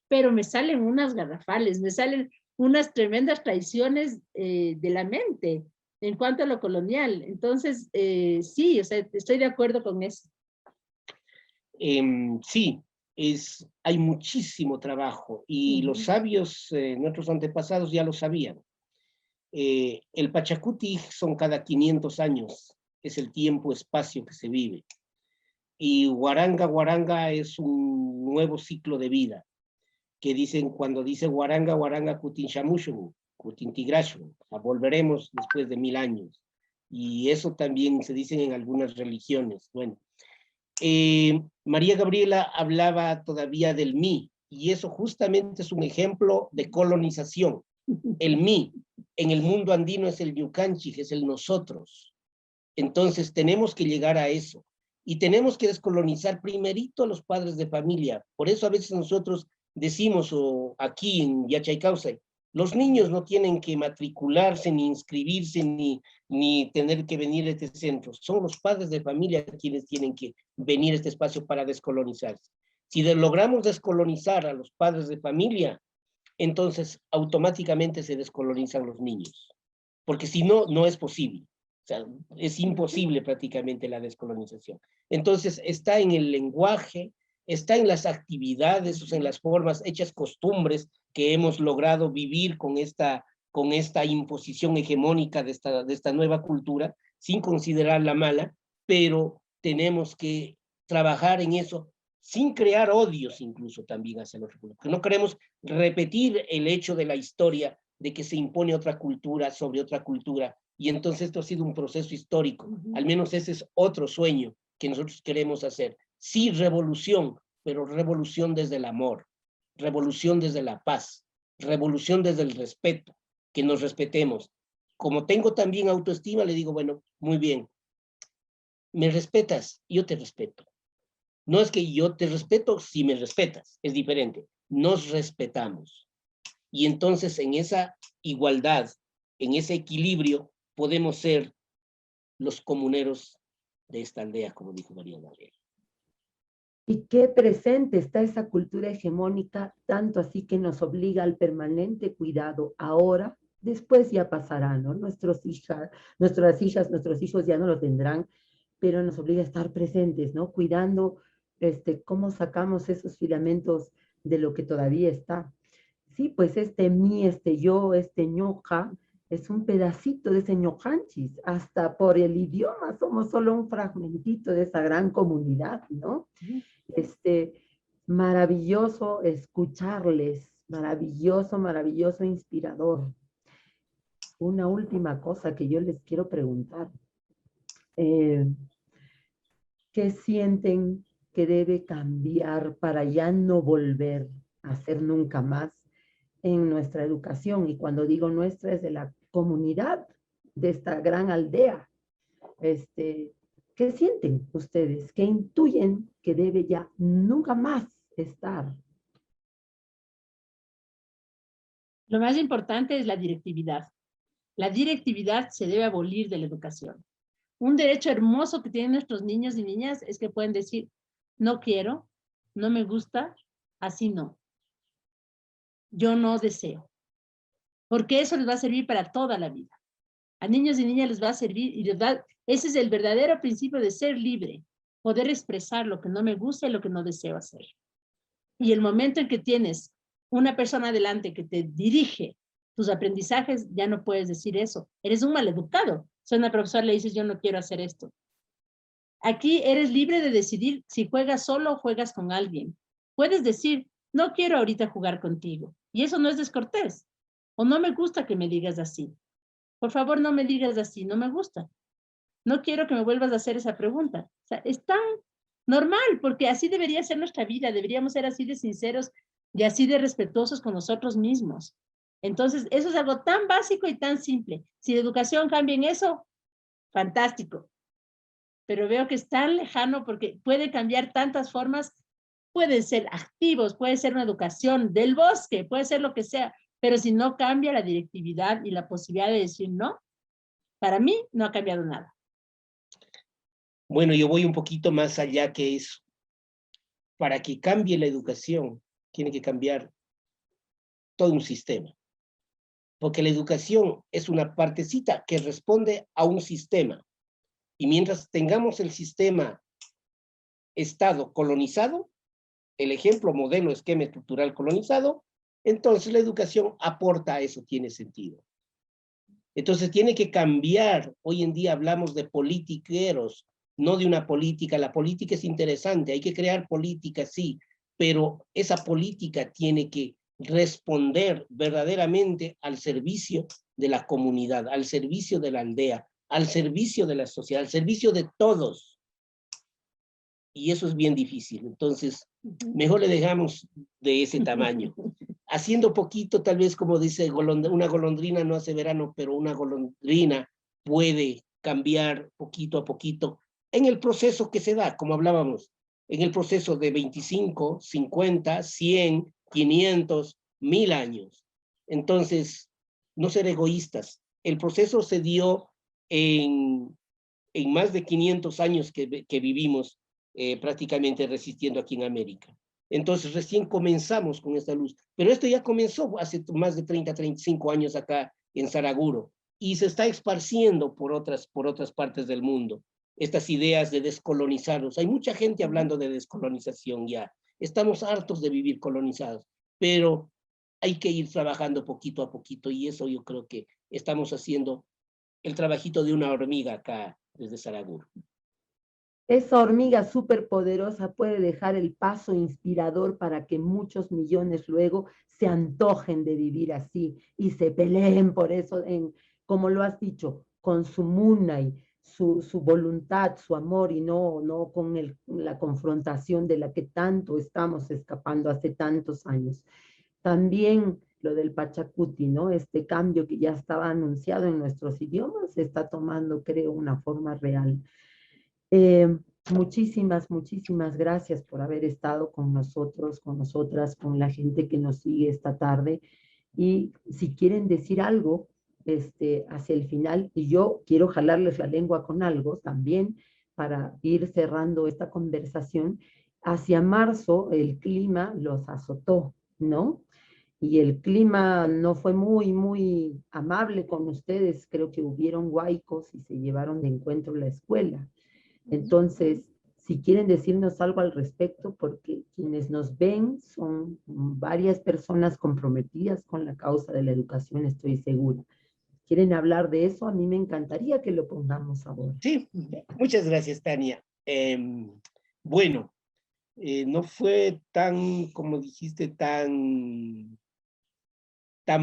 [SPEAKER 2] pero me salen unas garrafales, me salen unas tremendas traiciones de la mente en cuanto a lo colonial. Entonces, sí, o sea, estoy de acuerdo con eso.
[SPEAKER 3] Sí, hay muchísimo trabajo y los sabios, nuestros antepasados ya lo sabían. El Pachacuti son cada 500 años, es el tiempo-espacio que se vive. Y Huaranga es un nuevo ciclo de vida, que dicen, cuando dice Huaranga Kutinchamushun, Kutintigrashun, volveremos después de 1000 años. Y eso también se dice en algunas religiones. Bueno, María Gabriela hablaba todavía del mí, y eso justamente es un ejemplo de colonización. El mí en el mundo andino es el ñucanchi, es el nosotros. Entonces tenemos que llegar a eso. Y tenemos que descolonizar primerito a los padres de familia. Por eso a veces nosotros decimos, o aquí en Yachaycauce, los niños no tienen que matricularse, ni inscribirse, ni tener que venir a este centro. Son los padres de familia quienes tienen que venir a este espacio para descolonizarse. Si logramos descolonizar a los padres de familia, entonces automáticamente se descolonizan los niños. Porque si no, no es posible. O sea, es imposible prácticamente la descolonización. Entonces, está en el lenguaje, está en las actividades, o sea, en las formas hechas costumbres que hemos logrado vivir con esta imposición hegemónica de esta nueva cultura, sin considerarla mala, pero tenemos que trabajar en eso sin crear odios incluso también hacia los republicanos. Porque no queremos repetir el hecho de la historia de que se impone otra cultura sobre otra cultura, y entonces esto ha sido un proceso histórico. Al menos ese es otro sueño que nosotros queremos hacer. Sí, revolución, pero revolución desde el amor, revolución desde la paz, revolución desde el respeto, que nos respetemos. Como tengo también autoestima, le digo, bueno, muy bien, me respetas, yo te respeto. No es que yo te respeto si me respetas, es diferente. Nos respetamos. Y entonces en esa igualdad, en ese equilibrio, podemos ser los comuneros de esta aldea, como dijo María Gabriela.
[SPEAKER 1] Y qué presente está esa cultura hegemónica, tanto así que nos obliga al permanente cuidado ahora, después ya pasará, ¿no? Nuestras hijas, nuestros hijos ya no lo tendrán, pero nos obliga a estar presentes, ¿no? Cuidando cómo sacamos esos filamentos de lo que todavía está. Sí, pues este mí, este yo, este ñoja, es un pedacito de ese ñojanchis. Hasta por el idioma somos solo un fragmentito de esa gran comunidad, ¿no? Maravilloso escucharles, maravilloso, maravilloso, inspirador. Una última cosa que yo les quiero preguntar. ¿Qué sienten que debe cambiar para ya no volver a hacer nunca más en nuestra educación? Y cuando digo nuestra, es de la comunidad, de esta gran aldea. ¿Qué sienten ustedes? ¿Qué intuyen que debe ya nunca más estar?
[SPEAKER 2] Lo más importante es la directividad. La directividad se debe abolir de la educación. Un derecho hermoso que tienen nuestros niños y niñas es que pueden decir, no quiero, no me gusta, así no. Yo no deseo. Porque eso les va a servir para toda la vida. A niños y niñas les va a servir y ese es el verdadero principio de ser libre, poder expresar lo que no me gusta y lo que no deseo hacer. Y el momento en que tienes una persona adelante que te dirige tus aprendizajes, ya no puedes decir eso. Eres un maleducado. Si a una profesora le dices, yo no quiero hacer esto. Aquí eres libre de decidir si juegas solo o juegas con alguien. Puedes decir, no quiero ahorita jugar contigo. Y eso no es descortés. O no me gusta que me digas así. Por favor, no me digas así, no me gusta. No quiero que me vuelvas a hacer esa pregunta. O sea, es tan normal, porque así debería ser nuestra vida. Deberíamos ser así de sinceros y así de respetuosos con nosotros mismos. Entonces, eso es algo tan básico y tan simple. Si la educación cambia en eso, fantástico. Pero veo que es tan lejano porque puede cambiar tantas formas. Pueden ser activos, puede ser una educación del bosque, puede ser lo que sea. Pero si no cambia la directividad y la posibilidad de decir no, para mí no ha cambiado nada.
[SPEAKER 3] Bueno, yo voy un poquito más allá que eso. Para que cambie la educación, tiene que cambiar todo un sistema. Porque la educación es una partecita que responde a un sistema. Y mientras tengamos el sistema Estado colonizado, el ejemplo, modelo, esquema estructural colonizado, entonces la educación aporta a eso, tiene sentido. Entonces tiene que cambiar. Hoy en día hablamos de politiqueros, no de una política. La política es interesante, hay que crear política, sí, pero esa política tiene que responder verdaderamente al servicio de la comunidad, al servicio de la aldea, al servicio de la sociedad, al servicio de todos. y eso es bien difícil. Entonces, mejor le dejamos de ese tamaño. Haciendo poquito, tal vez como dice, una golondrina no hace verano, pero una golondrina puede cambiar poquito a poquito en el proceso que se da, como hablábamos, en el proceso de 25, 50, 100, 500, 1000 años. Entonces, no ser egoístas. El proceso se dio en más de 500 años que vivimos prácticamente resistiendo aquí en América. Entonces recién comenzamos con esta luz, pero esto ya comenzó hace más de 30, 35 años acá en Saraguro y se está esparciendo por otras partes del mundo, estas ideas de descolonizarlos. Hay mucha gente hablando de descolonización ya, estamos hartos de vivir colonizados, pero hay que ir trabajando poquito a poquito y eso yo creo que estamos haciendo el trabajito de una hormiga acá desde Saraguro.
[SPEAKER 1] Esa hormiga súper poderosa puede dejar el paso inspirador para que muchos millones luego se antojen de vivir así y se peleen por eso, como lo has dicho, con su munay, su voluntad, su amor y no con la confrontación de la que tanto estamos escapando hace tantos años. También lo del Pachacuti, ¿no? Este cambio que ya estaba anunciado en nuestros idiomas está tomando, creo, una forma real. Muchísimas gracias por haber estado con nosotros, con nosotras, con la gente que nos sigue esta tarde. Y si quieren decir algo hacia el final, y yo quiero jalarles la lengua con algo también para ir cerrando esta conversación, hacia marzo el clima los azotó, ¿no? Y el clima no fue muy amable con ustedes, creo que hubieron huaicos y se llevaron de encuentro la escuela. Entonces, si quieren decirnos algo al respecto, porque quienes nos ven son varias personas comprometidas con la causa de la educación, estoy segura. ¿Quieren hablar de eso? A mí me encantaría que lo pongamos ahora.
[SPEAKER 3] Sí, muchas gracias, Tania. Bueno, no fue tan, como dijiste, tan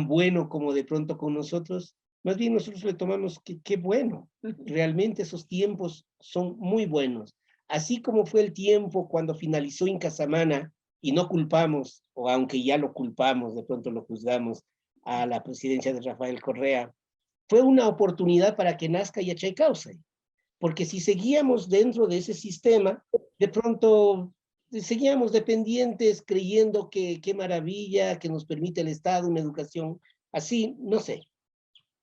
[SPEAKER 3] bueno como de pronto con nosotros. Más bien nosotros le tomamos que qué bueno. Realmente esos tiempos son muy buenos. Así como fue el tiempo cuando finalizó Inca Samana y no culpamos, o aunque ya lo culpamos, de pronto lo juzgamos a la presidencia de Rafael Correa, fue una oportunidad para que nazca Yachay Causay. Porque si seguíamos dentro de ese sistema, de pronto seguíamos dependientes creyendo que qué maravilla que nos permite el Estado, una educación así, no sé.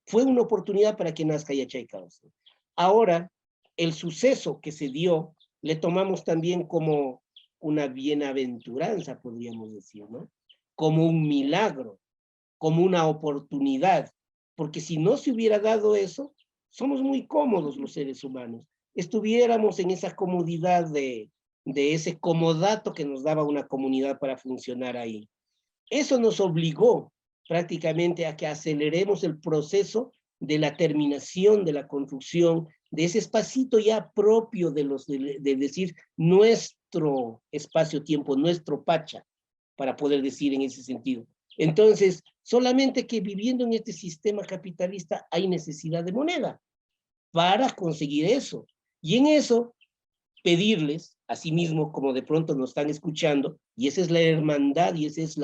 [SPEAKER 3] Fue una oportunidad para que nazca Yachay Causay. Ahora, el suceso que se dio, le tomamos también como una bienaventuranza, podríamos decir, ¿no? Como un milagro, como una oportunidad, porque si no se hubiera dado eso, somos muy cómodos los seres humanos, estuviéramos en esa comodidad de ese comodato que nos daba una comunidad para funcionar ahí. Eso nos obligó prácticamente a que aceleremos el proceso de la terminación de la construcción de ese espacito ya propio de decir nuestro espacio-tiempo, nuestro Pacha, para poder decir en ese sentido. Entonces, solamente que viviendo en este sistema capitalista hay necesidad de moneda para conseguir eso. Y en eso, pedirles, asimismo, como de pronto nos están escuchando, y esa es la hermandad y ese es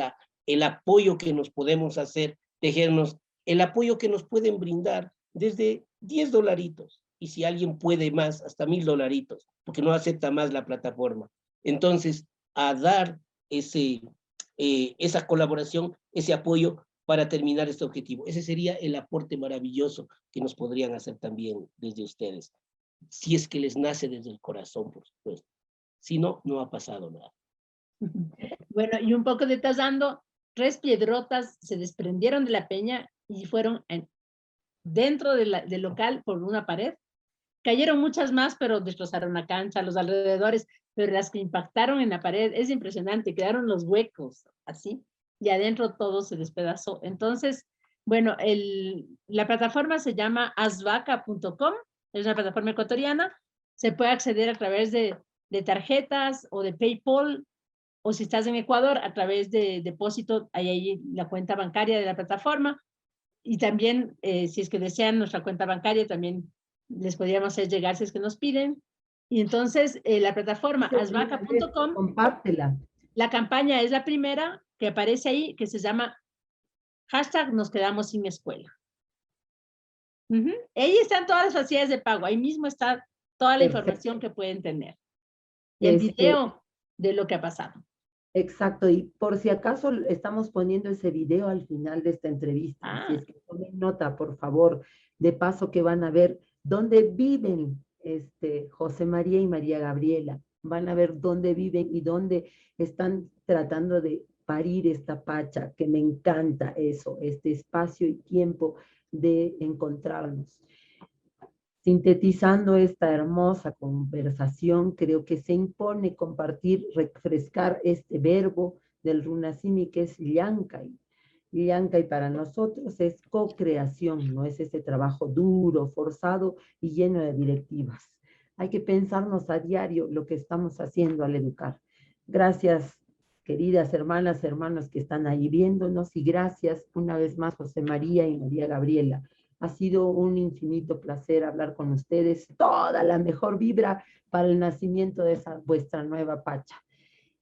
[SPEAKER 3] el apoyo que nos podemos hacer, tejernos, el apoyo que nos pueden brindar desde $10, y si alguien puede más, hasta $1000, porque no acepta más la plataforma. Entonces, a dar esa colaboración, ese apoyo para terminar este objetivo. Ese sería el aporte maravilloso que nos podrían hacer también desde ustedes, si es que les nace desde el corazón, por supuesto. Si no, no ha pasado nada.
[SPEAKER 2] Bueno, y un poco detallando, 3 piedrotas se desprendieron de la peña y fueron dentro del local por una pared. Cayeron muchas más, pero destrozaron la cancha, los alrededores, pero las que impactaron en la pared, es impresionante, quedaron los huecos, así, y adentro todo se despedazó. Entonces, bueno, la plataforma se llama asvaca.com, es una plataforma ecuatoriana, se puede acceder a través de tarjetas o de PayPal, o si estás en Ecuador, a través de depósito, hay ahí la cuenta bancaria de la plataforma, y también, si es que desean nuestra cuenta bancaria, también les podríamos hacer llegar si es que nos piden. Y entonces la plataforma asvaca.com,
[SPEAKER 1] Compártela.
[SPEAKER 2] la campaña es la primera que aparece ahí, que se llama hashtag nos quedamos sin escuela. Ahí están todas las facilidades de pago, ahí mismo está toda la información que pueden tener. Y el video de lo que ha pasado.
[SPEAKER 1] Exacto, y por si acaso estamos poniendo ese video al final de esta entrevista. Así es que tomen nota, por favor, de paso que van a ver dónde viven José María y María Gabriela. Van a ver dónde viven y dónde están tratando de parir esta pacha, que me encanta eso, este espacio y tiempo de encontrarnos. Sintetizando esta hermosa conversación, creo que se impone compartir, refrescar este verbo del Runasimi que es Llankay. Llankay para nosotros es co-creación, no es ese trabajo duro, forzado y lleno de directivas. Hay que pensarnos a diario lo que estamos haciendo al educar. Gracias, queridas hermanas, hermanos que están ahí viéndonos, y gracias una vez más, José María y María Gabriela. Ha sido un infinito placer hablar con ustedes. Toda la mejor vibra para el nacimiento de vuestra nueva Pacha.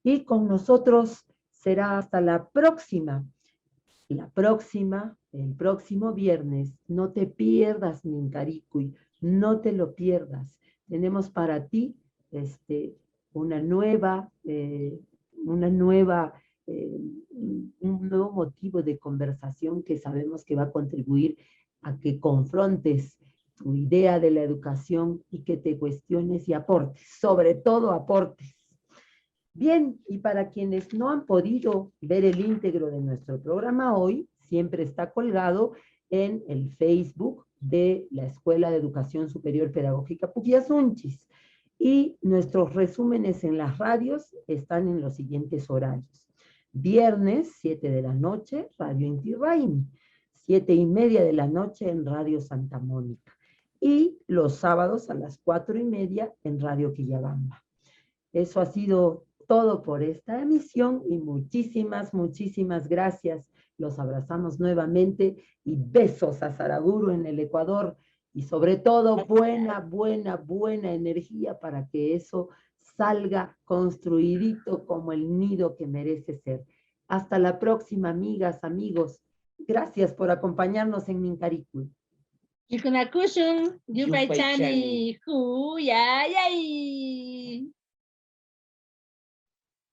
[SPEAKER 1] Y con nosotros será hasta la próxima. El próximo viernes. No te pierdas, Minkaricuy. No te lo pierdas. Tenemos para ti un nuevo motivo de conversación que sabemos que va a contribuir a que confrontes tu idea de la educación y que te cuestiones y aportes, sobre todo aportes. Bien, y para quienes no han podido ver el íntegro de nuestro programa hoy, siempre está colgado en el Facebook de la Escuela de Educación Superior Pedagógica Puquiasunchis. Y nuestros resúmenes en las radios están en los siguientes horarios. Viernes, 7 de la noche, Radio Inti Raymi. 7:30 de la noche en Radio Santa Mónica. Y los sábados a las 4:30 en Radio Quillabamba. Eso ha sido todo por esta emisión y muchísimas, muchísimas gracias. Los abrazamos nuevamente y besos a Saraguro en el Ecuador y sobre todo buena energía para que eso salga construidito como el nido que merece ser. Hasta la próxima, amigas, amigos. Gracias por acompañarnos en Minkaricuy.
[SPEAKER 2] Yukunakushun, Yupay Chani, Huyayay.